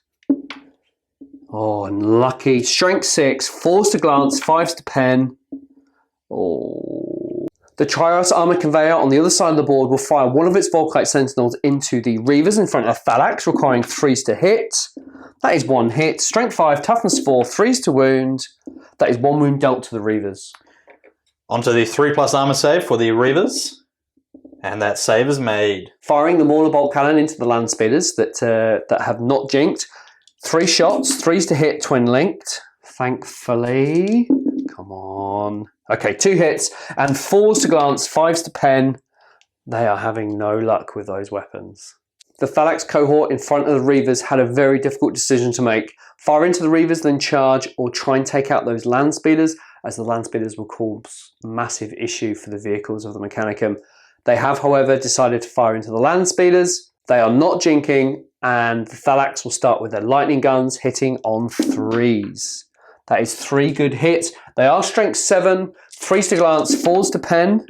Oh, unlucky. Strength 6, 4s to glance, 5s to pen. Oh. The Trios Armoured Conveyor on the other side of the board will fire 1 of its Volkite Sentinels into the Reavers in front of Thalax, requiring 3s to hit. That is 1 hit. Strength 5, toughness 4, 3s to wound. That is 1 wound dealt to the Reavers. Onto the 3+ armor save for the Reavers. And that save is made. Firing the Mauler Bolt Cannon into the Landspeeders that have not jinked. 3 shots, 3s to hit, twin-linked. Thankfully. Come on. Okay, 2 hits and 4s to glance, 5s to pen. They are having no luck with those weapons. The Thalax cohort in front of the Reavers had a very difficult decision to make. Fire into the Reavers, then charge, or try and take out those land speeders, as the land speeders will cause a massive issue for the vehicles of the Mechanicum. They have, however, decided to fire into the land speeders. They are not jinking, and the Thalax will start with their lightning guns, hitting on 3s. That is 3 good hits. They are strength 7, 3s to glance, 4s to pen.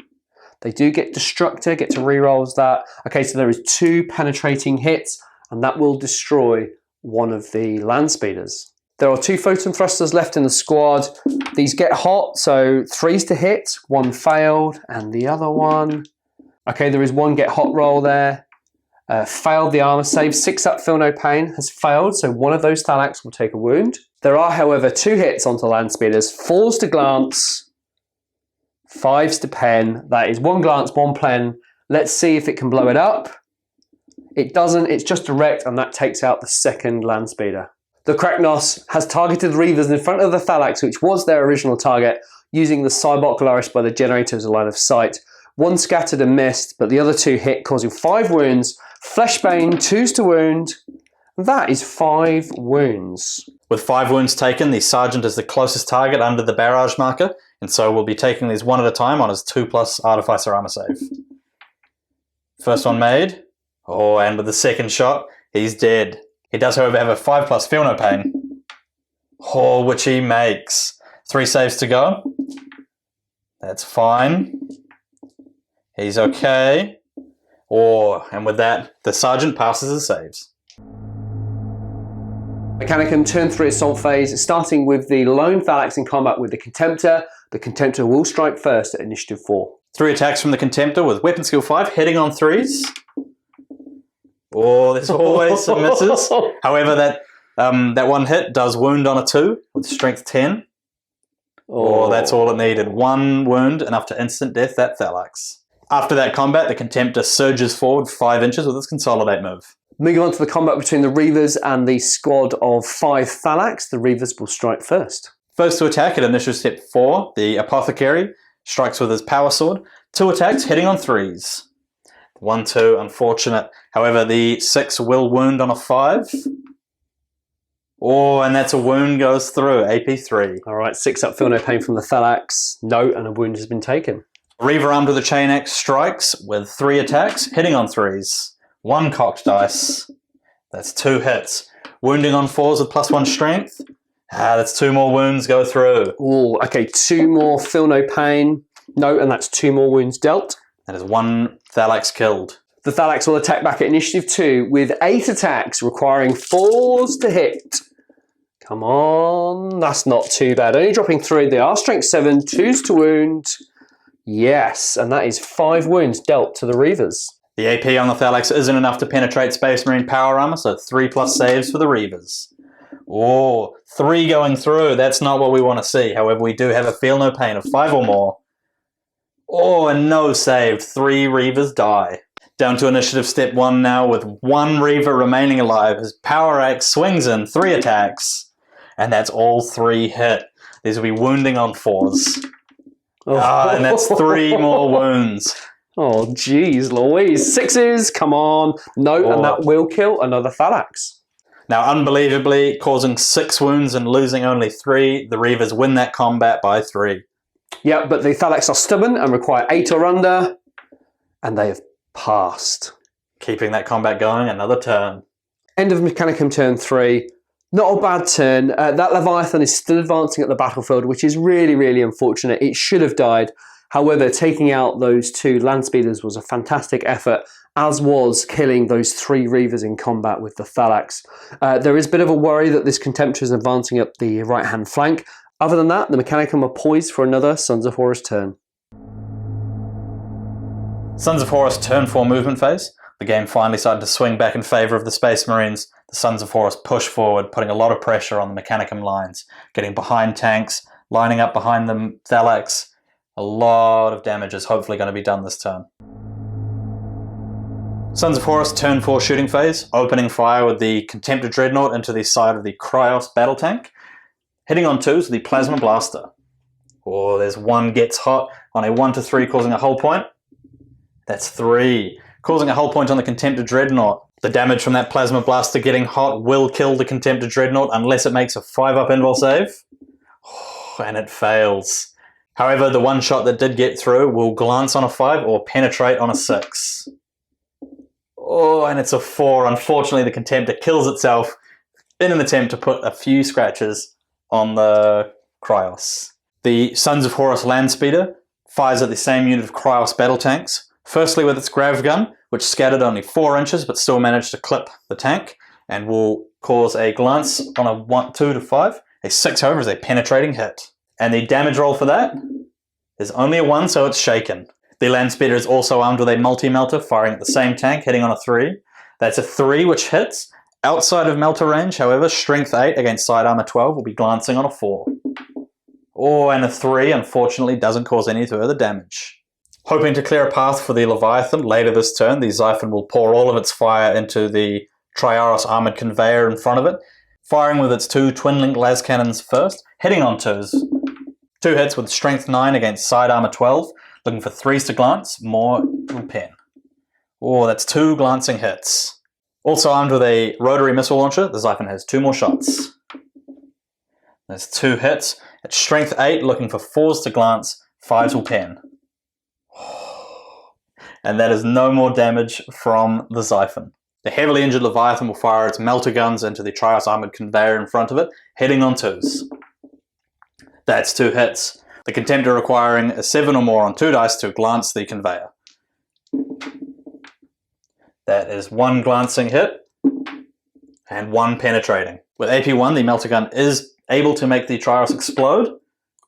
They do get Destructor, get to rerolls that. Okay, so there is 2 penetrating hits, and that will destroy one of the land speeders. There are 2 photon thrusters left in the squad. These get hot, so 3s to hit, 1 failed, and the other one. Okay, there is 1 get hot roll there. Failed the armor save. 6 up, feel no pain has failed, so one of those Thalax will take a wound. There are, however, 2 hits onto land speeders, 4s to glance, 5s to pen. That is 1 glance, 1 pen. Let's see if it can blow it up. It doesn't, it's just direct, and that takes out the second land speeder. The Kraknos has targeted the Reavers in front of the Thalax, which was their original target, using the Cybok Laris by the generator as a line of sight. 1 scattered and missed, but the other 2 hit, causing 5 wounds. Fleshbane, 2s to wound. That is 5 wounds. With 5 wounds taken, the Sergeant is the closest target under the barrage marker, and so we'll be taking these one at a time on his 2+ Artificer armor save. First one made. Oh, and with the second shot, he's dead. He does, however, have a 5+ feel no pain. Oh, which he makes. 3 saves to go. That's fine. He's okay. Oh, and with that, the Sergeant passes his saves. Mechanicum turn 3 assault phase, starting with the lone Thalax in combat with the Contemptor. The Contemptor will strike first at initiative 4. 3 attacks from the Contemptor with weapon skill 5, hitting on 3s. Oh, there's always some misses. However, that one hit does wound on a 2 with strength 10. Oh, that's all it needed. 1 wound, enough to instant death that Thalax. After that combat, the Contemptor surges forward 5 inches with its Consolidate move. Moving on to the combat between the Reavers and the squad of 5 Thalax, the Reavers will strike first. First to attack at initial step 4, the Apothecary strikes with his Power Sword. 2 attacks, hitting on 3s. 1, 2, unfortunate. However, the 6 will wound on a 5. Oh, and that's a wound goes through, AP 3. All right, 6 up, feel no pain from the Thalax. No, and a wound has been taken. Reaver armed with a Chain Axe strikes with 3 attacks, hitting on 3s. 1 cocked dice. That's 2 hits. Wounding on 4s with +1 strength. That's 2 more wounds go through. Oh, okay, 2 more, feel no pain. No, and that's 2 more wounds dealt. That is 1 Thalax killed. The Thalax will attack back at initiative 2 with 8 attacks, requiring 4s to hit. Come on, that's not too bad. Only dropping 3. They are strength 7, 2s to wound. Yes, and that is 5 wounds dealt to the Reavers. The AP on the Thalax isn't enough to penetrate Space Marine power armor, so 3+ saves for the Reavers. Oh, 3 going through. That's not what we want to see. However, we do have a feel no pain of 5 or more. Oh, and no saved. 3 Reavers die. Down to initiative step 1 now with 1 Reaver remaining alive. His Power Axe swings in 3 attacks. And that's all 3 hit. These will be wounding on 4s. And that's 3 more wounds. Oh, geez, Louise. 6s, come on. No, and that will kill another Thalax. Now, unbelievably, causing 6 wounds and losing only 3, the Reavers win that combat by 3. Yeah, but the Thalax are stubborn and require 8 or under, and they have passed. Keeping that combat going another turn. End of Mechanicum turn 3. Not a bad turn. That Leviathan is still advancing at the battlefield, which is really, really unfortunate. It should have died. However, taking out those 2 land speeders was a fantastic effort, as was killing those 3 Reavers in combat with the Thalax. There is a bit of a worry that this Contemptor is advancing up the right-hand flank. Other than that, the Mechanicum are poised for another Sons of Horus turn. Sons of Horus turn 4 movement phase. The game finally started to swing back in favour of the Space Marines. The Sons of Horus push forward, putting a lot of pressure on the Mechanicum lines, getting behind tanks, lining up behind the Thalax. A lot of damage is hopefully going to be done this turn. Sons of Horus turn 4 shooting phase, opening fire with the Contemptor Dreadnought into the side of the Cryos battle tank, hitting on 2s with the Plasma Blaster. Oh, there's 1 gets hot on a 1 to 3, causing a hull point. That's 3, causing a hull point on the Contemptor Dreadnought. The damage from that Plasma Blaster getting hot will kill the Contemptor Dreadnought unless it makes a 5-up invul save. And it fails. However, the one shot that did get through will glance on a 5 or penetrate on a 6. Oh, and it's a 4. Unfortunately, the Contemptor kills itself in an attempt to put a few scratches on the Cryos. The Sons of Horus Landspeeder fires at the same unit of Cryos battle tanks, firstly with its grav gun, which scattered only 4 inches but still managed to clip the tank, and will cause a glance on a 2 to 5. A 6, however, is a penetrating hit. And the damage roll for that is only a 1, so it's shaken. The Landspeeder is also armed with a multi-melter, firing at the same tank, hitting on a 3. That's a 3, which hits. Outside of melter range, however, strength 8 against side armor 12 will be glancing on a 4. Oh, and a 3, unfortunately, doesn't cause any further damage. Hoping to clear a path for the Leviathan later this turn, the Xiphon will pour all of its fire into the Triaros armored conveyor in front of it, firing with its 2 twin-link las cannons first, hitting on 2s. 2 hits with strength 9 against side armor 12, looking for 3s to glance, more will pen. Oh, that's 2 glancing hits. Also armed with a rotary missile launcher, the Xiphon has 2 more shots. There's 2 hits. At strength 8, looking for 4s to glance, 5s will pen. And that is no more damage from the Xiphon. The heavily injured Leviathan will fire its melter guns into the Trios armored conveyor in front of it, hitting on 2s. That's 2 hits. The Contemptor requiring a 7 or more on 2 dice to glance the conveyor. That is 1 glancing hit and 1 penetrating. With AP1, the melter gun is able to make the Trios explode.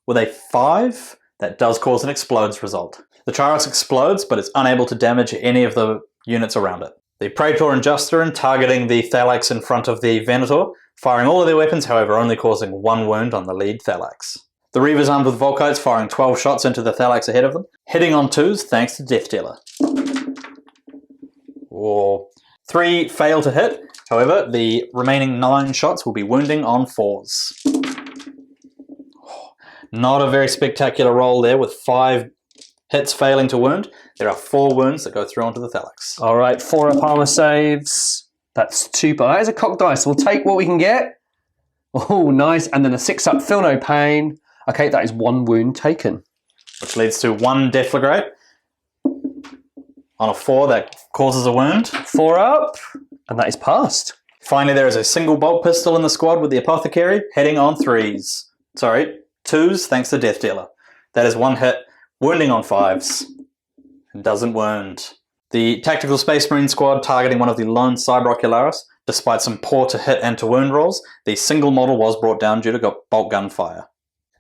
With a 5, that does cause an explodes result. The Trios explodes, but it's unable to damage any of the units around it. The Praetor and Justerin targeting the Thalax in front of the Venator, firing all of their weapons, however only causing 1 wound on the lead Thalax. The Reavers armed with Volkites firing 12 shots into the Thalax ahead of them, hitting on 2s thanks to Death Dealer. Or 3 fail to hit, however the remaining 9 shots will be wounding on 4s. Not a very spectacular roll there with 5 hits failing to wound. There are 4 wounds that go through onto the Thalax. Alright, 4-up armor saves. That's 2, but that is a cocked dice. We'll take what we can get. Oh, nice. And then a 6-up, feel no pain. Okay, that is 1 wound taken. Which leads to 1 deflagrate. On a 4, that causes a wound. 4 up, and that is passed. Finally, there is a single bolt pistol in the squad with the Apothecary, hitting on 3s. Sorry, 2s, thanks to Death Dealer. That is 1 hit, wounding on 5s. And doesn't wound. The Tactical Space Marine squad targeting one of the lone Cyber Ocularis. Despite some poor to hit and to wound rolls, the single model was brought down due to bolt gun fire.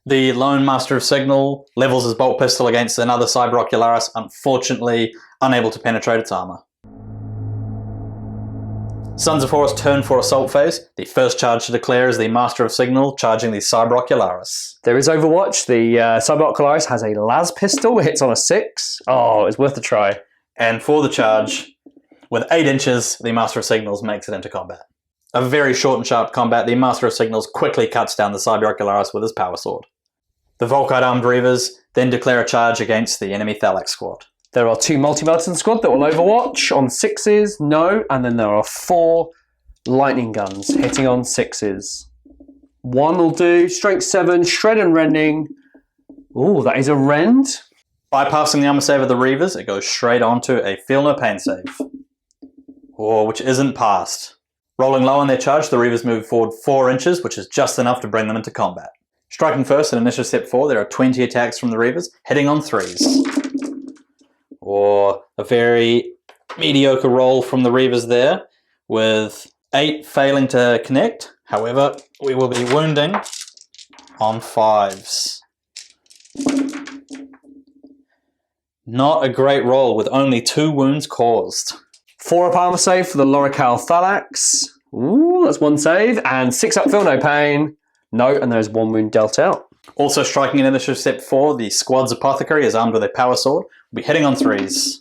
The lone Master of Signal levels his bolt pistol against another Cyber Ocularis, unfortunately unable to penetrate its armor. Sons of Horus turn for assault phase. The first charge to declare is the Master of Signal charging the Cyber Ocularis. There is Overwatch. The Cyber Ocularis has a las pistol, hits on a 6. Oh, it's worth a try. And for the charge, with 8 inches, the Master of Signals makes it into combat. A very short and sharp combat, the Master of Signals quickly cuts down the Cyber Ocularis with his power sword. The Volkite armed Reavers then declare a charge against the enemy Thalax squad. There are 2 multi-melts in the squad that will overwatch on 6s, no, and then there are 4 lightning guns hitting on 6s. 1 will do, strength 7, shred and rending. Ooh, that is a rend. Bypassing the armor save of the Reavers, it goes straight onto a feel no pain save. Oh, which isn't passed. Rolling low on their charge, the Reavers move forward 4 inches, which is just enough to bring them into combat. Striking first in initiative step 4, there are 20 attacks from the Reavers, hitting on 3s. Or a very mediocre roll from the Reavers there, with 8 failing to connect. However, we will be wounding on 5s. Not a great roll, with only 2 wounds caused. 4-up armor save for the Lorical Thalax. Ooh, that's 1 save. And 6-up feel no pain. No, and there's 1 wound dealt out. Also striking in initiative step 4, the squad's Apothecary is armed with a power sword. Will be hitting on 3s.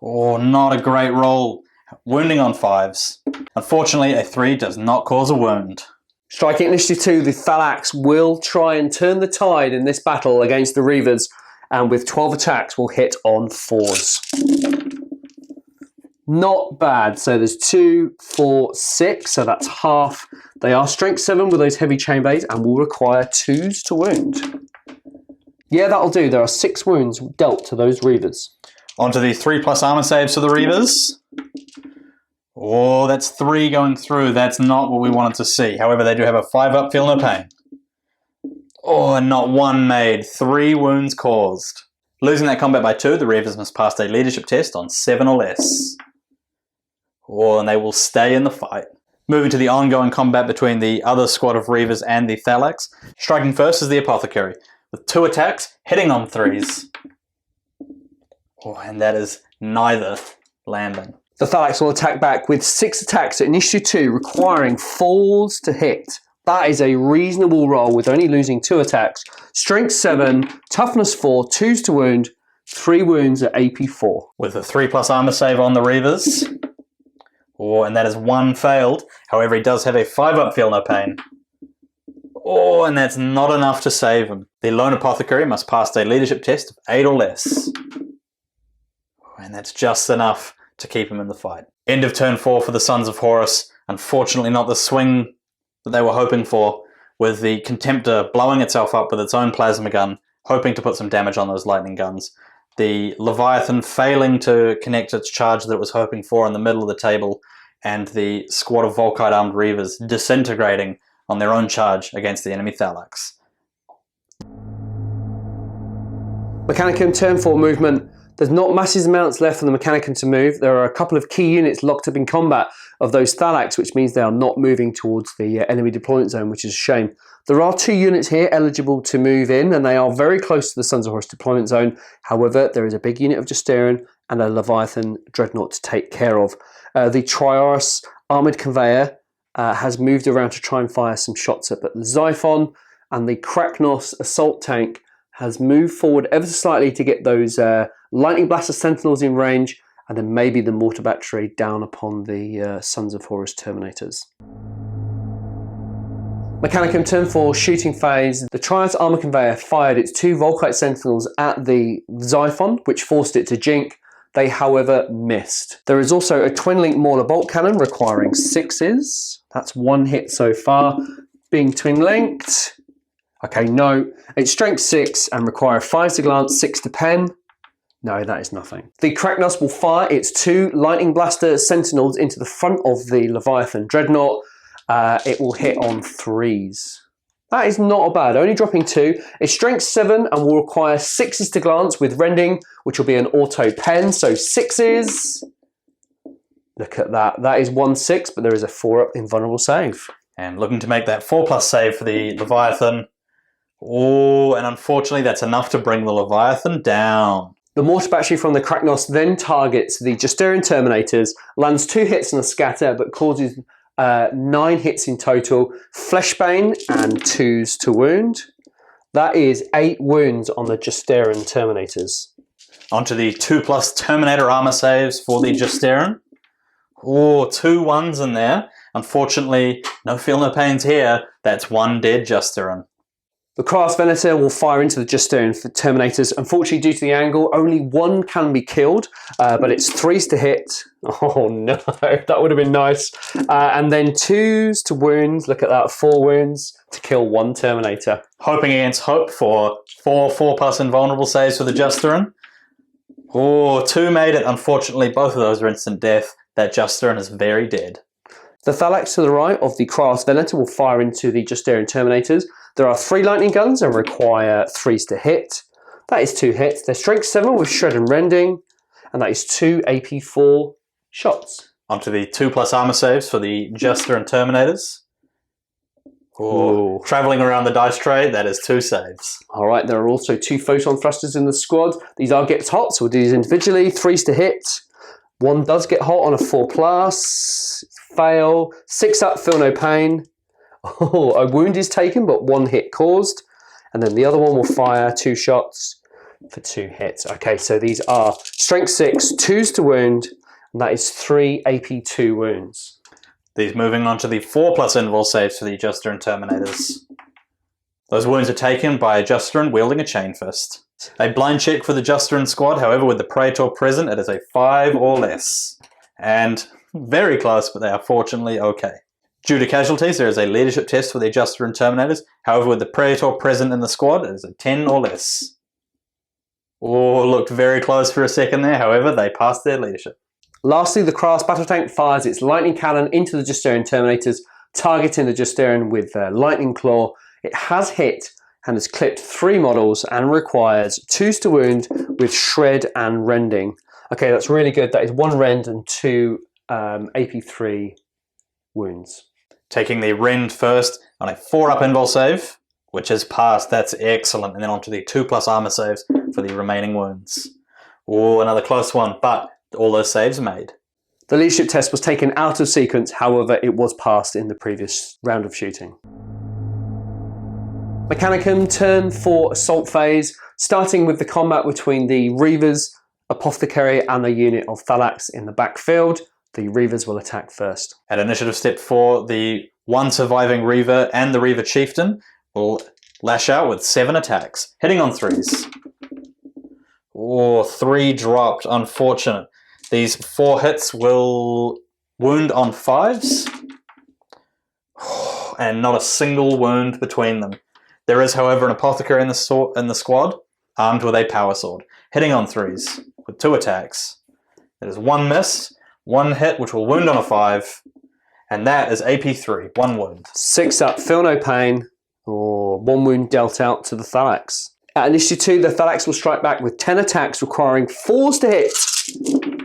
Oh, not a great roll. Wounding on 5s. Unfortunately, a 3 does not cause a wound. Striking initiative 2, the Thalax will try and turn the tide in this battle against the Reavers, and with 12 attacks will hit on 4s. Not bad. So there's 2, 4, 6. So that's half. They are strength 7 with those heavy chain blades and will require 2s to wound. Yeah, that'll do. There are 6 wounds dealt to those Reavers. Onto the 3+ armor saves for the Reavers. Oh, that's 3 going through. That's not what we wanted to see. However, they do have a 5 up, feel no pain. Oh, and not 1 made. 3 wounds caused. Losing that combat by 2, the Reavers must pass a leadership test on 7 or less. Oh, and they will stay in the fight. Moving to the ongoing combat between the other squad of Reavers and the Thalax. Striking first is the Apothecary, with 2 attacks, hitting on 3s. Oh, and that is neither landing. The Thalax will attack back with 6 attacks at initiative 2, requiring 4s to hit. That is a reasonable roll with only losing 2 attacks. Strength 7, toughness 4, 2s to wound, 3 wounds at AP 4. With a 3+ armor save on the Reavers. Oh, and that is 1 failed. However, he does have a 5 up, feel no pain. Oh, and that's not enough to save him. The lone Apothecary must pass a leadership test of 8 or less. And that's just enough to keep him in the fight. End of turn 4 for the Sons of Horus. Unfortunately not the swing that they were hoping for, with the Contemptor blowing itself up with its own plasma gun, hoping to put some damage on those lightning guns. The Leviathan failing to connect its charge that it was hoping for in the middle of the table, and the squad of Volkite armed Reavers disintegrating on their own charge against the enemy Thalax. Mechanicum turn 4 movement. There's not massive amounts left for the Mechanicum to move. There are a couple of key units locked up in combat of those Thalax, which means they are not moving towards the enemy deployment zone, which is a shame. There are 2 units here eligible to move in, and they are very close to the Sons of Horus deployment zone. However, there is a big unit of Justeran and a Leviathan Dreadnought to take care of. The Triaris armoured conveyor has moved around to try and fire some shots up at the Xiphon, and the Kraknos assault tank has moved forward ever so slightly to get those Lightning Blaster Sentinels in range, and then maybe the Mortar Battery down upon the Sons of Horus Terminators. Mechanicum turn 4 shooting phase. The Triaris armor conveyor fired its 2 Volkite Sentinels at the Xiphon, which forced it to jink. They, however, missed. There is also a twin-link Mauler bolt cannon requiring 6s. That's 1 hit so far. Being twin-linked. Okay, no. It's strength 6 and require 5 to glance, 6 to pen. No, that is nothing. The Kraknos will fire its 2 Lightning Blaster Sentinels into the front of the Leviathan Dreadnought. It will hit on 3s. That is not bad, only dropping 2. It's strength 7 and will require 6s to glance with rending, which will be an auto pen, so 6s. Look at that. That is 1/6, but there is a 4 up invulnerable save. And looking to make that 4+ save for the Leviathan. Oh, and unfortunately that's enough to bring the Leviathan down. The Mortar Battery from the Kraknos then targets the Justeran Terminators, lands 2 hits and a scatter, but causes 9 hits in total, Fleshbane and 2s to wound. That is 8 wounds on the Justeran Terminators. Onto the 2+ Terminator armor saves for the Justeran. Oh, 2 1s in there. Unfortunately, no feel no pains here. That's 1 dead Justeran. The Kraus Venator will fire into the Justeran Terminators. Unfortunately, due to the angle, only 1 can be killed, but it's 3s to hit. Oh no, that would have been nice. And then 2s to wounds. Look at that, 4 wounds to kill 1 Terminator. Hoping against hope for 4+ invulnerable saves for the Justeran. Oh, 2 made it. Unfortunately, both of those are instant death. That Justeran is very dead. The Thalax to the right of the Kraus Venator will fire into the Justeran Terminators. There are 3 lightning guns and require 3s to hit. That is 2 hits. They're strength 7 with shred and rending, and that is 2 AP4 shots. Onto the 2+ armor saves for the Justeran Terminators. Oh, travelling around the dice tray, that is 2 saves. Alright, there are also 2 photon thrusters in the squad. These are get hot, so we'll do these individually. 3s to hit. 1 does get hot on a 4+. Fail. 6 up, feel no pain. Oh, a wound is taken, but 1 hit caused. And then the other one will fire 2 shots for 2 hits. Okay, so these are strength 6, 2s to wound, and that is 3 AP2 wounds. These moving on to the 4+ invul saves for the Justeran Terminators. Those wounds are taken by a Justeran wielding a chain fist. A blind check for the Justeran squad, however, with the Praetor present, it is a 5 or less. And very close, but they are fortunately okay. Due to casualties, there is a leadership test for the Adjuster and Terminators. However, with the Praetor present in the squad, it is a 10 or less. Oh, looked very close for a second there. However, they passed their leadership. Lastly, the Kraus battle tank fires its lightning cannon into the Justerian Terminators, targeting the Justerian with their lightning claw. It has hit and has clipped 3 models and requires 2s to wound with shred and rending. Okay, that's really good. That is 1 rend and 2 AP3 wounds. Taking the rend first on a 4-up invul save, which is passed. That's excellent. And then onto the 2+ armor saves for the remaining wounds. Oh, another close one, but all those saves made. The leadership test was taken out of sequence, however, it was passed in the previous round of shooting. Mechanicum, turn 4 assault phase, starting with the combat between the Reavers, Apothecary and the unit of Thalax in the backfield. The Reavers will attack first. At initiative step 4, the 1 surviving Reaver and the Reaver Chieftain will lash out with 7 attacks, hitting on 3s. Oh, 3 dropped, unfortunate. These 4 hits will wound on 5s, and not a single wound between them. There is, however, an Apothecary in the squad, armed with a Power Sword, hitting on 3s with 2 attacks. It is 1 miss, 1 hit, which will wound on a 5, and that is AP3, 1 wound. 6 up, feel no pain, or 1 wound dealt out to the Thalax. At initiative 2, the Thalax will strike back with 10 attacks, requiring 4s to hit.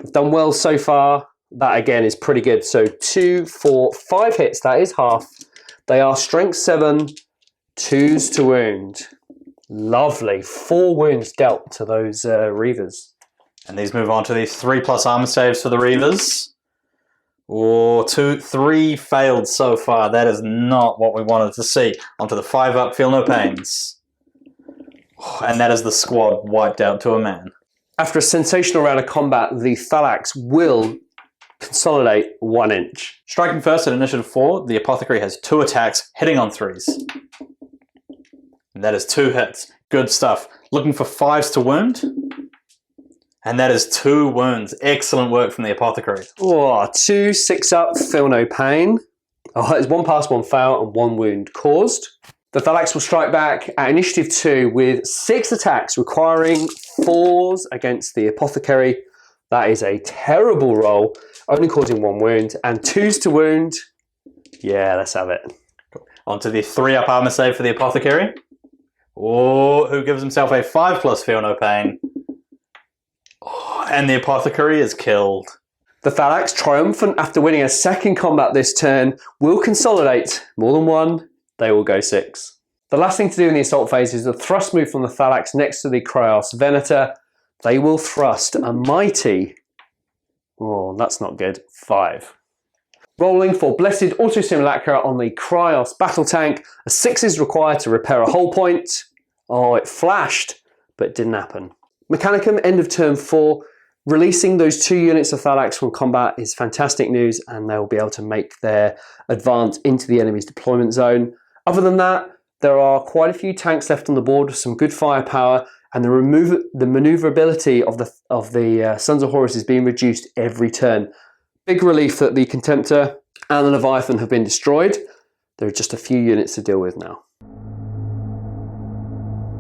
They've done well so far. That again is pretty good. So 2, 4, 5 hits, that is half. They are strength 7, 2s to wound. Lovely, 4 wounds dealt to those Reavers. And these move on to the 3+ armor saves for the Reavers. Oh, 3 failed so far. That is not what we wanted to see. Onto the 5-up, feel no pains. And that is the squad wiped out to a man. After a sensational round of combat, the Thalax will consolidate 1 inch. Striking first at initiative 4, the Apothecary has 2 attacks, hitting on 3s. And that is 2 hits. Good stuff. Looking for 5s to wound. And that is 2 wounds. Excellent work from the Apothecary. Oh, 2 6-up, feel no pain. Oh, it's 1 pass, 1 fail, and 1 wound caused. The Thalax will strike back at initiative 2 with 6 attacks, requiring 4s against the Apothecary. That is a terrible roll, only causing 1 wound, and 2s to wound. Yeah, let's have it. Onto the 3-up armor save for the Apothecary. Oh, who gives himself a 5+ feel no pain. Oh, and the Apothecary is killed. The Thalax, triumphant after winning a 2nd combat this turn, will consolidate more than 1. They will go 6. The last thing to do in the assault phase is the thrust move from the Thalax next to the Kraus Venator. They will thrust a mighty, oh, that's not good, 5. Rolling for Blessed Auto Simulacra on the Kraus battle tank. A 6 is required to repair a hull point. Oh, it flashed, but it didn't happen. Mechanicum, end of turn 4. Releasing those 2 units of Thalax from combat is fantastic news, and they will be able to make their advance into the enemy's deployment zone. Other than that, there are quite a few tanks left on the board with some good firepower, and the maneuverability of the Sons of Horus is being reduced every turn. Big relief that the Contemptor and the Leviathan have been destroyed. There are just a few units to deal with now.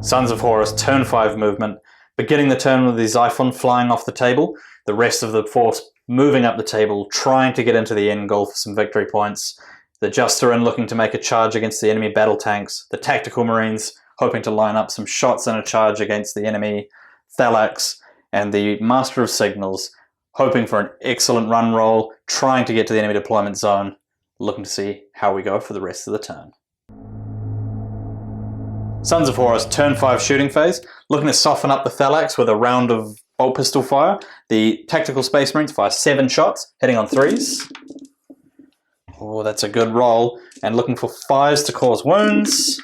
Sons of Horus, turn 5 movement. Beginning the turn with the Xiphon flying off the table, the rest of the force moving up the table, trying to get into the end goal for some victory points. The Justerin looking to make a charge against the enemy battle tanks. The Tactical Marines hoping to line up some shots and a charge against the enemy Thalax. And the Master of Signals hoping for an excellent run roll, trying to get to the enemy deployment zone, looking to see how we go for the rest of the turn. Sons of Horus, turn 5 shooting phase, looking to soften up the Thalax with a round of bolt pistol fire. The Tactical Space Marines fire 7 shots, hitting on 3s. Oh, that's a good roll. And looking for 5s to cause wounds.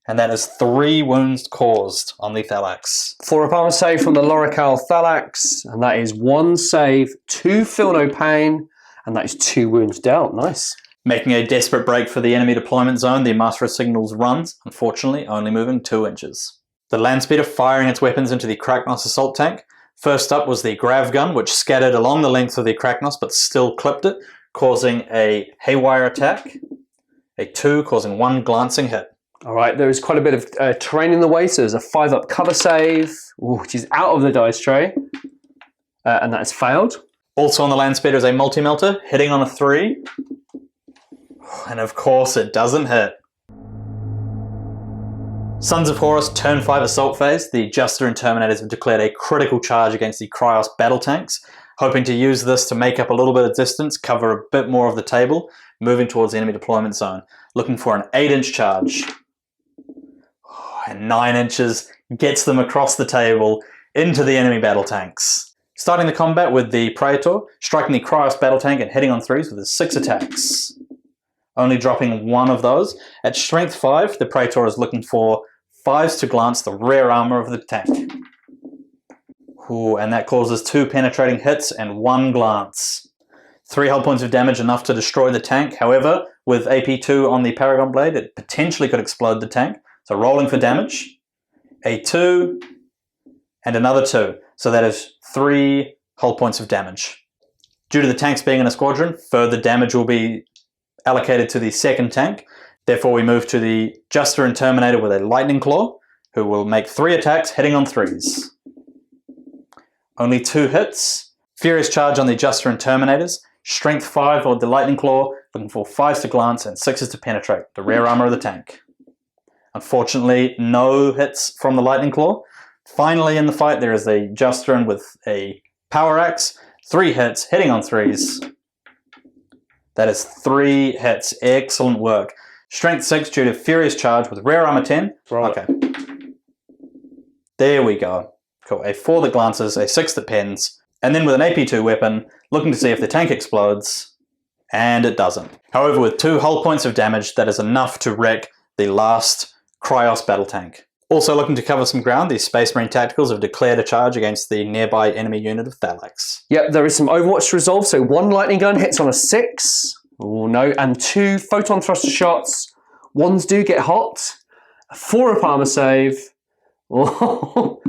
And that is 3 wounds caused on the Thalax. 4-up armor save from the Lorical Thalax, and that is 1 save, 2 feel no pain, and that is 2 wounds dealt. Nice. Making a desperate break for the enemy deployment zone, the Master of Signals runs, unfortunately only moving 2 inches. The Landspeeder firing its weapons into the Kragnos assault tank. First up was the grav gun, which scattered along the length of the Arachnos but still clipped it, causing a haywire attack. A 2, causing 1 glancing hit. All right, there is quite a bit of terrain in the way, so there's a 5-up cover save, which is out of the dice tray, and that has failed. Also on the land speeder is a multi-melter, hitting on a 3. And of course it doesn't hit. Sons of Horus, turn 5 assault phase. The Juster and Terminators have declared a critical charge against the Cryos battle tanks, hoping to use this to make up a little bit of distance, cover a bit more of the table, moving towards the enemy deployment zone. Looking for an 8-inch charge. And 9 inches gets them across the table into the enemy battle tanks. Starting the combat with the Praetor, striking the Cryos battle tank and hitting on 3s with his 6 attacks. Only dropping 1 of those. At strength 5, the Praetor is looking for 5s to glance the rear armor of the tank. Ooh, and that causes 2 penetrating hits and 1 glance. 3 hull points of damage, enough to destroy the tank. However, with AP2 on the Paragon Blade, it potentially could explode the tank. So rolling for damage. A 2 and another 2. So that is 3 hull points of damage. Due to the tanks being in a squadron, further damage will be allocated to the second tank. Therefore, we move to the Juster and Terminator with a Lightning Claw, who will make 3 attacks, hitting on 3s. Only 2 hits. Furious Charge on the Juster and Terminators. Strength 5 on the Lightning Claw, looking for 5s to glance and 6s to penetrate the rear armor of the tank. Unfortunately, no hits from the Lightning Claw. Finally in the fight, there is a Justerin with a Power Axe. 3 hits, hitting on 3s. That is 3 hits. Excellent work. Strength 6 due to Furious Charge with Rear Armor 10. Right. Okay. There we go. Cool. A 4 that glances, a 6 that pens, and then with an AP2 weapon, looking to see if the tank explodes, and it doesn't. However, with 2 hull points of damage, that is enough to wreck the last Cryos battle tank. Also looking to cover some ground, the Space Marine Tacticals have declared a charge against the nearby enemy unit of Thalax. Yep, there is some Overwatch to resolve, so 1 lightning gun hits on a 6. Oh no, and 2 photon thruster shots. 1s do get hot. A 4-up armor save. Oh,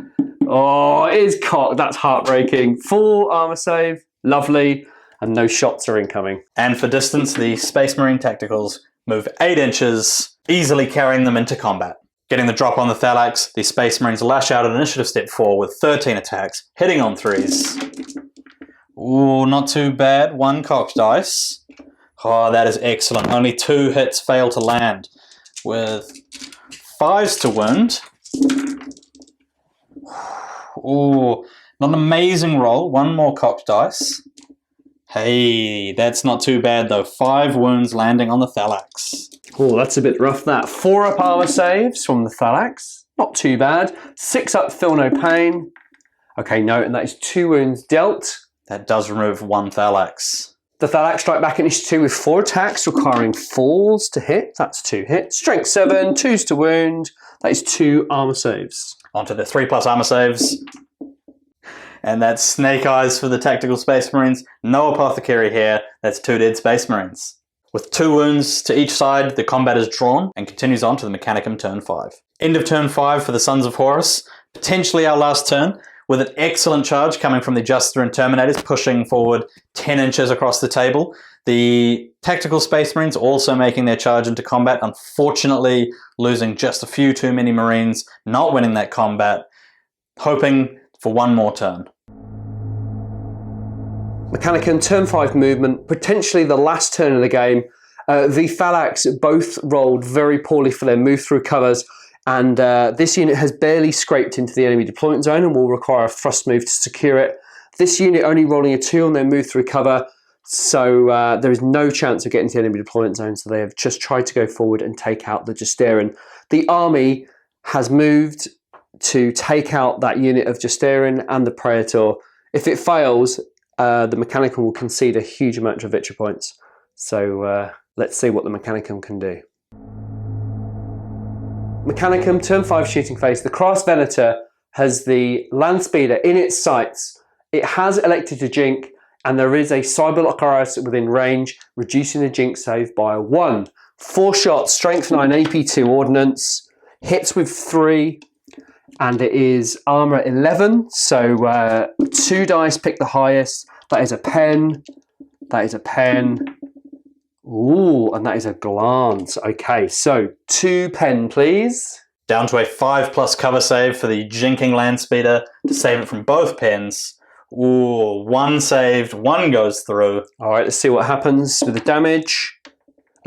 it is cocked. That's heartbreaking. 4 armor save. Lovely. And no shots are incoming. And for distance, the Space Marine Tacticals move 8 inches, easily carrying them into combat. Getting the drop on the Thalax, the Space Marines lash out at Initiative Step 4 with 13 attacks, hitting on 3s. Ooh, not too bad. 1 cocked dice. Oh, that is excellent. Only 2 hits fail to land, with 5s to wound. Ooh, not an amazing roll. 1 more cocked dice. Hey, that's not too bad though. 5 wounds landing on the Thalax. Oh, that's a bit rough, that. 4-up armor saves from the Thalax. Not too bad. 6-up feel no pain. Okay, no, and that is 2 wounds dealt. That does remove 1 Thalax. The Thalax strike back in Initiative 2 with 4 attacks, requiring 4s to hit. That's 2 hits. Strength 7, 2s to wound. That is 2 armor saves. Onto the 3+ armor saves. And that's Snake Eyes for the Tactical Space Marines. No Apothecary here. That's 2 dead Space Marines. With 2 wounds to each side, the combat is drawn and continues on to the Mechanicum turn 5. End of turn 5 for the Sons of Horus. Potentially our last turn, with an excellent charge coming from the Juster and Terminators, pushing forward 10 inches across the table. The Tactical Space Marines also making their charge into combat, unfortunately losing just a few too many Marines, not winning that combat, hoping for 1 more turn. Mechanicum, turn 5 movement, potentially the last turn of the game. The Thalax both rolled very poorly for their move through covers, and this unit has barely scraped into the enemy deployment zone and will require a thrust move to secure it. This unit only rolling a 2 on their move through cover, so there is no chance of getting to the enemy deployment zone, so they have just tried to go forward and take out the Justerin. The army has moved to take out that unit of Justerin and the Praetor. If it fails, the Mechanicum will concede a huge amount of victory points. So let's see what the Mechanicum can do. Mechanicum, turn 5 shooting phase. The Crass Venator has the land speeder in its sights. It has elected to jink, and there is a Cyberlock Horus within range, reducing the jink save by 1. 4 shots, strength 9, AP2 ordnance, hits with 3, and it is armor 11. So 2 dice, pick the highest. That is a pen. That is a pen. Ooh, and that is a glance. Okay, so 2 pen, please. Down to a 5+ cover save for the Jinking Landspeeder to save it from both pens. Ooh, 1 saved, 1 goes through. All right, let's see what happens with the damage.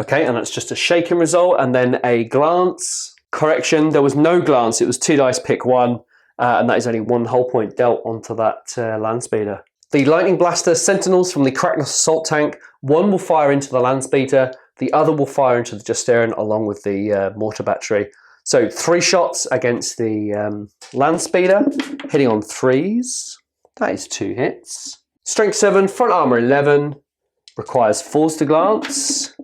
Okay, and that's just a shaken result, and then a glance. Correction, there was no glance. It was 2 dice, pick 1, and that is only 1 hull point dealt onto that Landspeeder. The Lightning Blaster Sentinels from the Kragnos Assault Tank, 1 will fire into the Landspeeder, the other will fire into the Justerin along with the mortar battery. So 3 shots against the Landspeeder, hitting on 3s. That is 2 hits. Strength 7, front armor 11, requires 4s to glance,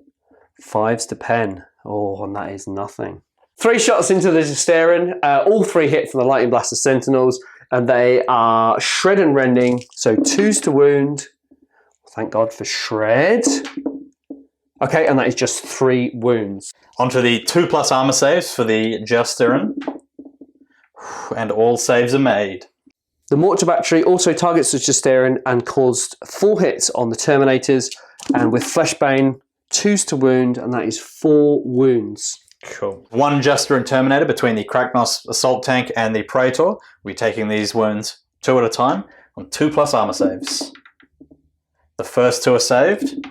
5s to pen. Oh, and that is nothing. 3 shots into the Justerin, all 3 hit from the Lightning Blaster Sentinels, and they are shred and rending, so 2s to wound. Thank God for shred. Okay, and that is just 3 wounds. Onto the 2+ armor saves for the Justerin, and all saves are made. The mortar battery also targets the Justerin and caused 4 hits on the Terminators, and with Fleshbane, 2s to wound, and that is 4 wounds. Cool. 1 Justerin Terminator between the Kragnos Assault Tank and the Praetor. We're taking these wounds 2 at a time on 2+ armor saves. The first 2 are saved,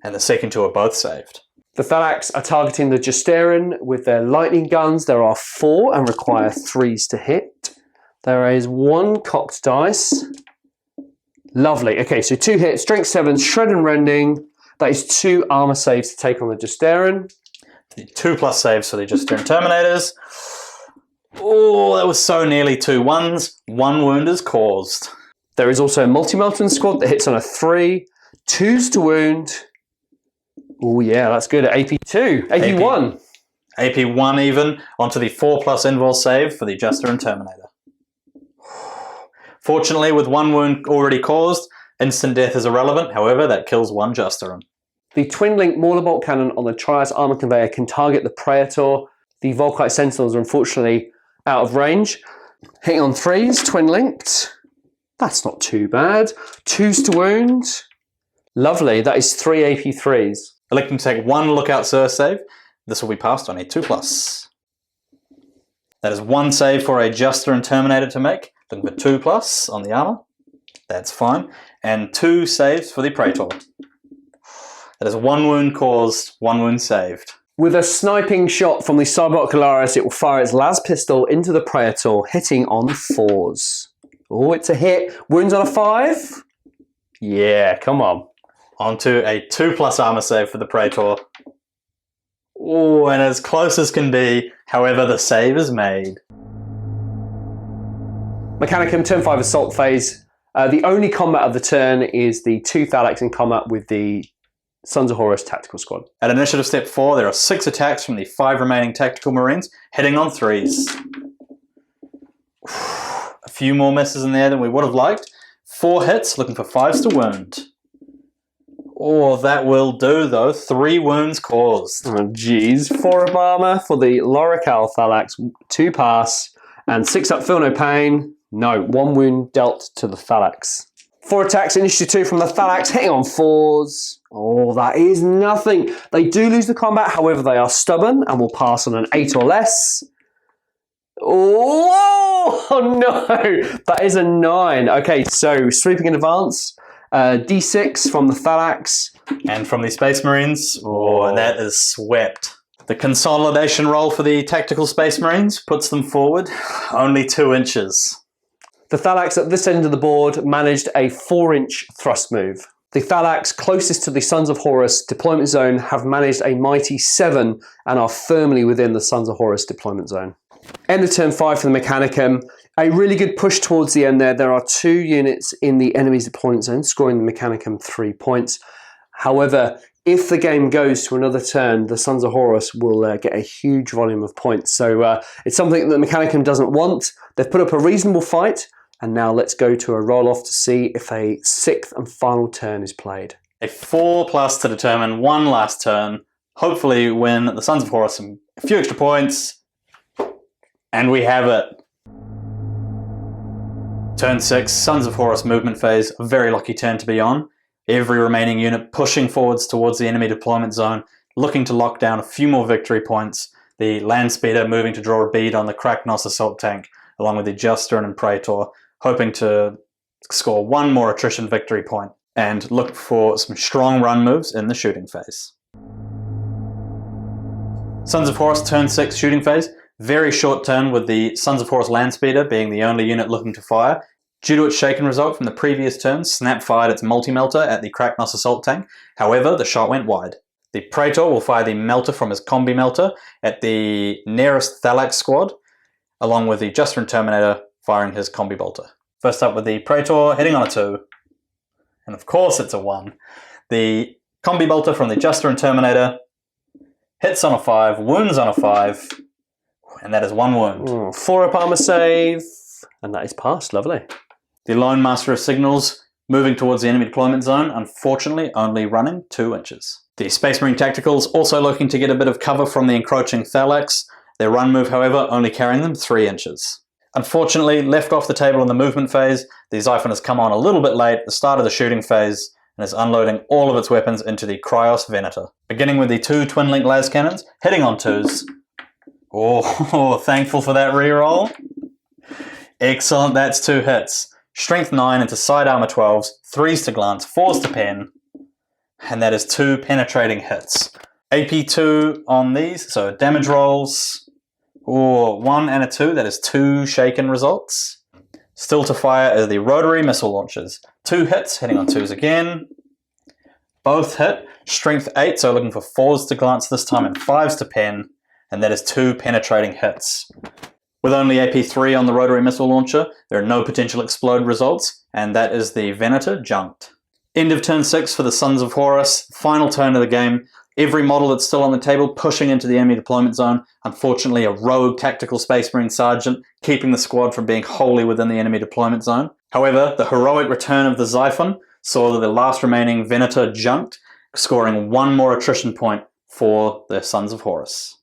and the second 2 are both saved. The Thalax are targeting the Justerin with their lightning guns. There are 4 and require 3s to hit. There is 1 cocked dice. Lovely. Okay, so 2 hits, strength 7, shred and rending. That is 2 armor saves to take on the Justerin. The 2+ saves for the Justerin Terminators. Oh, that was so nearly 2 1s. 1 wound is caused. There is also a multi-melton squad that hits on a 3. 2s to wound. Oh yeah, that's good at AP2. AP1. AP1 even, onto the 4+ invul save for the Justerin Terminator. Fortunately, with 1 wound already caused, instant death is irrelevant. However, that kills 1 Justerin. The twin-link Mauler bolt cannon on the Trias armor conveyor can target the Praetor. The Volkite Sentinels are unfortunately out of range. Hitting on 3s, twin-linked. That's not too bad. 2s to wound. Lovely, that is 3 AP3s. Electing to take 1 Lookout Sir save. This will be passed on a 2+. That is 1 save for a Justerin Terminator to make. Looking for 2+ on the armor. That's fine. And 2 saves for the Praetor. That is 1 wound caused, 1 wound saved. With a sniping shot from the Cybot Calaris, it will fire its las pistol into the Praetor, hitting on 4s. Oh, it's a hit. Wounds on a 5? Yeah, come on. Onto a 2+ armor save for the Praetor. Oh, and as close as can be, however, the save is made. Mechanicum, turn 5 assault phase. The only combat of the turn is the 2 Thalax in combat with the Sons of Horus Tactical Squad. At initiative step 4, there are 6 attacks from the 5 remaining Tactical Marines, hitting on 3s. A few more misses in there than we would have liked. 4 hits, looking for 5s to wound. Oh, that will do though. 3 wounds caused. Oh geez. 4 of armor for the Lorical Thalax, 2 pass, and 6 up, feel no pain. No, 1 wound dealt to the Thalax. 4 attacks, initiative 2 from the Thalax, hitting on 4s. Oh, that is nothing. They do lose the combat, however, they are stubborn and will pass on an 8 or less. Oh no, that is a 9. Okay, so sweeping in advance. D6 from the Thalax. And from the Space Marines. Oh, and that is swept. The consolidation roll for the Tactical Space Marines puts them forward only 2 inches. The Thalax at this end of the board managed a 4-inch thrust move. The Thalax closest to the Sons of Horus deployment zone have managed a mighty 7 and are firmly within the Sons of Horus deployment zone. End of turn 5 for the Mechanicum. A really good push towards the end there. There are 2 units in the enemy's deployment zone, scoring the Mechanicum 3 points. However, if the game goes to another turn, the Sons of Horus will get a huge volume of points. So it's something that the Mechanicum doesn't want. They've put up a reasonable fight. And now let's go to a roll-off to see if a 6th and final turn is played. A 4+ to determine 1 last turn. Hopefully win the Sons of Horus some a few extra points. And we have it. Turn 6, Sons of Horus movement phase, a very lucky turn to be on. Every remaining unit pushing forwards towards the enemy deployment zone, looking to lock down a few more victory points. The Land Speeder moving to draw a bead on the Kragnos assault tank, along with the Juster and Praetor, hoping to score one more attrition victory point, and look for some strong run moves in the shooting phase. Sons of Horus turn 6 shooting phase, very short turn with the Sons of Horus Land Speeder being the only unit looking to fire. Due to its shaken result from the previous turn, Snap fired its multi-melter at the Kragnos assault tank, however the shot went wide. The Praetor will fire the melter from his combi melter at the nearest Thalax squad, along with the Juster and Terminator firing his combi bolter. First up with the Praetor hitting on a 2, and of course it's a 1. The combi bolter from the Juster and Terminator hits on a 5, wounds on a 5, and that is 1 wound. 4 up armor save, and that is passed. Lovely. The Lone Master of Signals moving towards the enemy deployment zone, unfortunately only running 2 inches. The Space Marine Tacticals also looking to get a bit of cover from the encroaching Thalax. Their run move, however, only carrying them 3 inches. Unfortunately, left off the table in the movement phase, the Xiphon has come on a little bit late at the start of the shooting phase and is unloading all of its weapons into the Cryos Venator. Beginning with the 2 twin-link las cannons, hitting on 2s. Oh, thankful for that reroll. Excellent, that's 2 hits. Strength 9 into side armor 12s, 3s to glance, 4s to pen, and that is 2 penetrating hits. AP 2 on these, so damage rolls. 1 and a 2, that is 2 shaken results. Still to fire are the rotary missile launchers. 2 hits, hitting on 2s again. Both hit. Strength 8, so looking for 4s to glance this time and 5s to pen, and that is 2 penetrating hits. With only AP 3 on the rotary missile launcher, there are no potential explode results, and that is the Venator junked. End of turn 6 for the Sons of Horus, final turn of the game. Every model that's still on the table pushing into the enemy deployment zone. Unfortunately, a rogue tactical Space Marine Sergeant keeping the squad from being wholly within the enemy deployment zone. However, the heroic return of the Xiphon saw that the last remaining Venator junked, scoring 1 more attrition point for the Sons of Horus.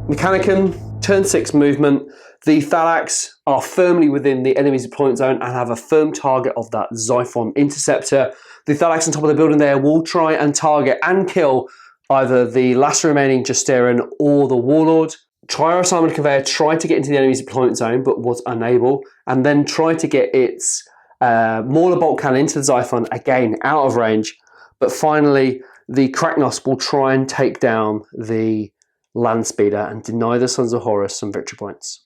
Mechanicum, turn 6 movement. The Thalax are firmly within the enemy's deployment zone and have a firm target of that Xiphon interceptor. The Thalax on top of the building there will try and target and kill either the last remaining Justerian or the Warlord. Trios Armored Conveyor tried to get into the enemy's deployment zone but was unable, and then tried to get its Mauler bolt cannon into the Xiphon, again out of range. But finally, the Kragnos will try and take down the Land Speeder and deny the Sons of Horus some victory points.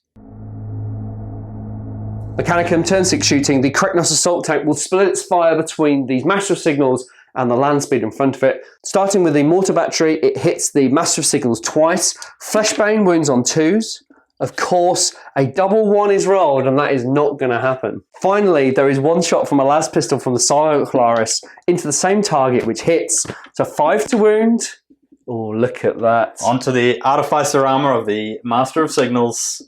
Mechanicum, turn 6 shooting. The Kragnos assault tank will split its fire between the Master of Signals and the Land Speeder in front of it. Starting with the mortar battery, it hits the Master of Signals twice. Fleshbane wounds on 2s. Of course, a double 1 is rolled, and that is not going to happen. Finally, there is 1 shot from a las pistol from the Silent Claris into the same target, which hits. So 5 to wound. Oh, look at that. Onto the Artificer armor of the Master of Signals,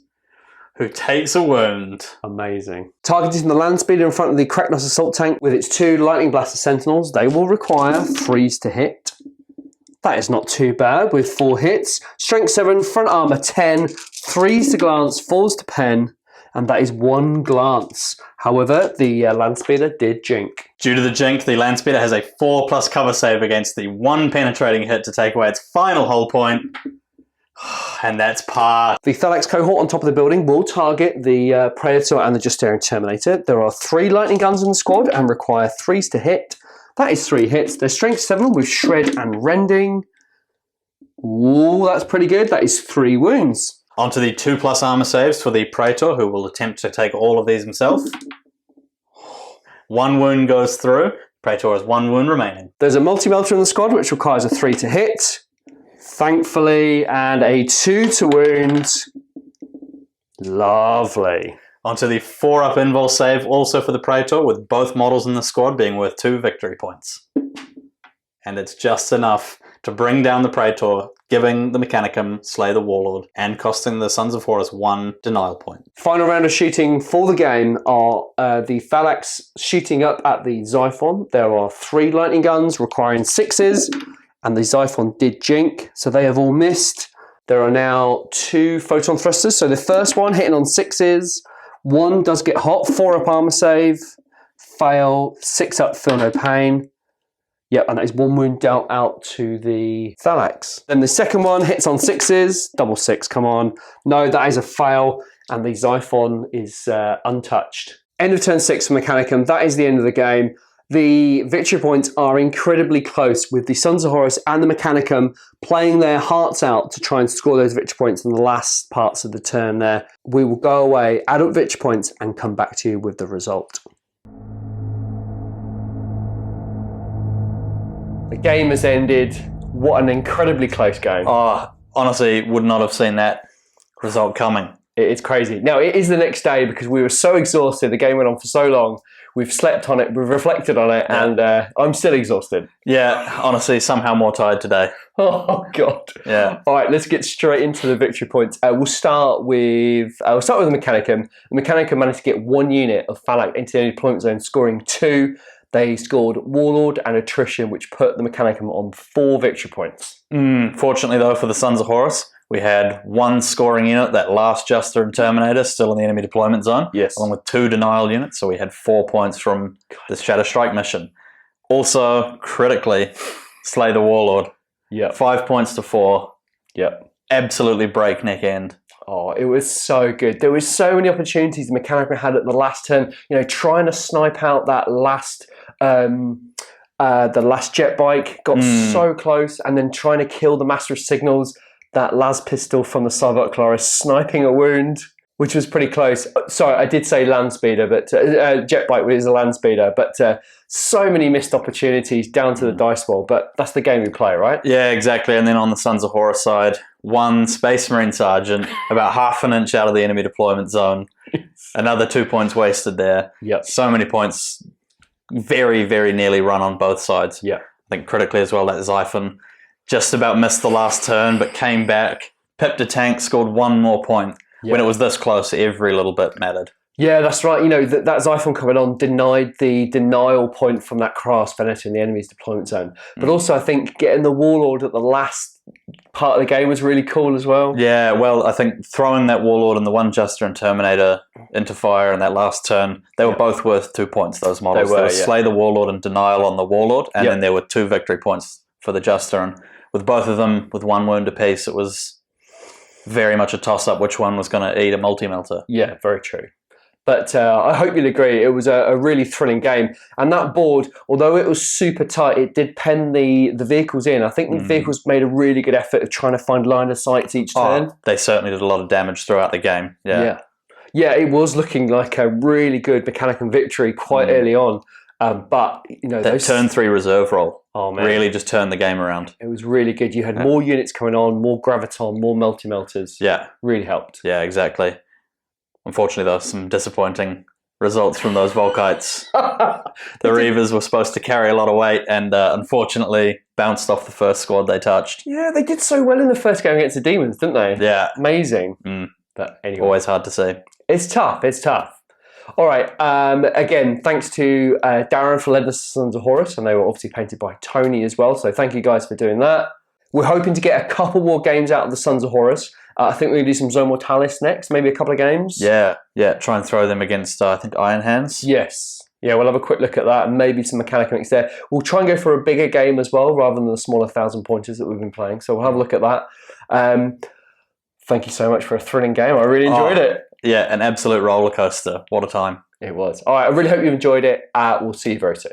who takes a wound. Amazing. Targeting the Land Speeder in front of the Kragnos assault tank with its 2 Lightning Blaster Sentinels. They will require 3s to hit. That is not too bad with 4 hits. Strength 7, front armor 10, 3s to glance, 4s to pen, and that is 1 glance. However, the Land Speeder did jink. Due to the jink, the Land Speeder has a 4+ cover save against the 1 penetrating hit to take away its final hull point. And that's par. The Thalax cohort on top of the building will target the Predator and the Justerian Terminator. There are 3 lightning guns in the squad and require 3s to hit. That is 3 hits. There's strength 7 with shred and rending. Ooh, that's pretty good. That is 3 wounds. Onto the 2+ armor saves for the Praetor, who will attempt to take all of these himself. 1 wound goes through. Praetor has 1 wound remaining. There's a multi-melter in the squad, which requires a 3 to hit. Thankfully, and a 2 to wound. Lovely. Onto the 4-up invul save, also for the Praetor, with both models in the squad being worth 2 victory points. And it's just enough to bring down the Praetor, giving the Mechanicum slay the Warlord, and costing the Sons of Horus 1 denial point. Final round of shooting for the game are the Thalax shooting up at the Xiphon. There are 3 lightning guns requiring 6s, and the Xiphon did jink, so they have all missed. There are now 2 photon thrusters, so the first one hitting on 6s, 1 does get hot, 4 up armor save, fail, 6 up, feel no pain. Yep, and that is 1 wound dealt out to the Thalax. Then the second one hits on 6s, double 6, come on. No, that is a fail, and the Xiphon is untouched. End of turn 6 for Mechanicum. That is the end of the game. The victory points are incredibly close, with the Sons of Horus and the Mechanicum playing their hearts out to try and score those victory points in the last parts of the turn there. We will go away, add up victory points, and come back to you with the result. The game has ended. What an incredibly close game. Oh, honestly, would not have seen that result coming. It's crazy. Now, it is the next day because we were so exhausted. The game went on for so long. We've slept on it, we've reflected on it, and I'm still exhausted. Yeah, honestly, somehow more tired today. Oh, God. Yeah. All right, let's get straight into the victory points. We'll start with the Mechanicum. The Mechanicum managed to get 1 unit of Phalanx into the enemy deployment zone, scoring 2. They scored Warlord and Attrition, which put the Mechanicum on 4 victory points. Fortunately, though, for the Sons of Horus, we had 1 scoring unit, that last Juster and Terminator, still in the enemy deployment zone. Yes. Along with 2 denial units, so we had 4 points from the Shadow Strike mission. Also, critically, slay the Warlord. Yep. 5 points to 4. Yep. Absolutely breakneck end. Oh, it was so good. There were so many opportunities the Mechanicum had at the last turn, you know, trying to snipe out that last the last jet bike, got so close, and then trying to kill the Master of Signals, that las pistol from the Cyberk Chloris, sniping a wound, which was pretty close. Sorry, I did say land speeder, but jet bike is a land speeder, but so many missed opportunities down to the dice roll, but that's the game we play, right? Yeah, exactly. And then on the Sons of Horus side, 1 Space Marine Sergeant, about half an inch out of the enemy deployment zone. Another 2 points wasted there. Yep. So many points, very, very nearly run on both sides. Yeah. I think critically as well, that Xiphon just about missed the last turn, but came back, pipped a tank, scored 1 more point. Yeah. When it was this close, every little bit mattered. Yeah, that's right. You know, that Xiphon coming on denied the denial point from that Kraus Veneter in the enemy's deployment zone. But also, I think getting the Warlord at the last part of the game was really cool as well. Yeah, well, I think throwing that Warlord and the 1 Juster and Terminator into fire in that last turn, they were both worth 2 points, those models. They were, Slay the Warlord and Denial on the Warlord, and then there were 2 victory points for the Juster. And with both of them, with 1 wound apiece, it was very much a toss-up which one was going to eat a multi-melter. Yeah, very true. But I hope you'll agree, it was a really thrilling game. And that board, although it was super tight, it did pen the vehicles in. I think the vehicles made a really good effort of trying to find line of sights each turn. They certainly did a lot of damage throughout the game. Yeah, it was looking like a really good Mechanicum victory quite early on. But, you know, that turn 3 reserve roll really just turned the game around. It was really good. You had more units coming on, more Graviton, more multi-melters. Yeah. Really helped. Yeah, exactly. Unfortunately, though, some disappointing results from those Volkites. The Reavers were supposed to carry a lot of weight and unfortunately bounced off the first squad they touched. Yeah, they did so well in the first game against the Demons, didn't they? Yeah. Amazing. But anyway. Always hard to see. It's tough. It's tough. All right. Again, thanks to Darren for lending us Sons of Horus, and they were obviously painted by Tony as well. So thank you guys for doing that. We're hoping to get a couple more games out of the Sons of Horus. I think we're going to do some Zone Mortalis next, maybe a couple of games. Yeah. Try and throw them against, I think, Iron Hands. Yes. Yeah, we'll have a quick look at that and maybe some Mechanicum there. We'll try and go for a bigger game as well, rather than the smaller 1,000-pointers that we've been playing. So we'll have a look at that. Thank you so much for a thrilling game. I really enjoyed it. Yeah, an absolute roller coaster. What a time. It was. All right, I really hope you enjoyed it. We'll see you very soon.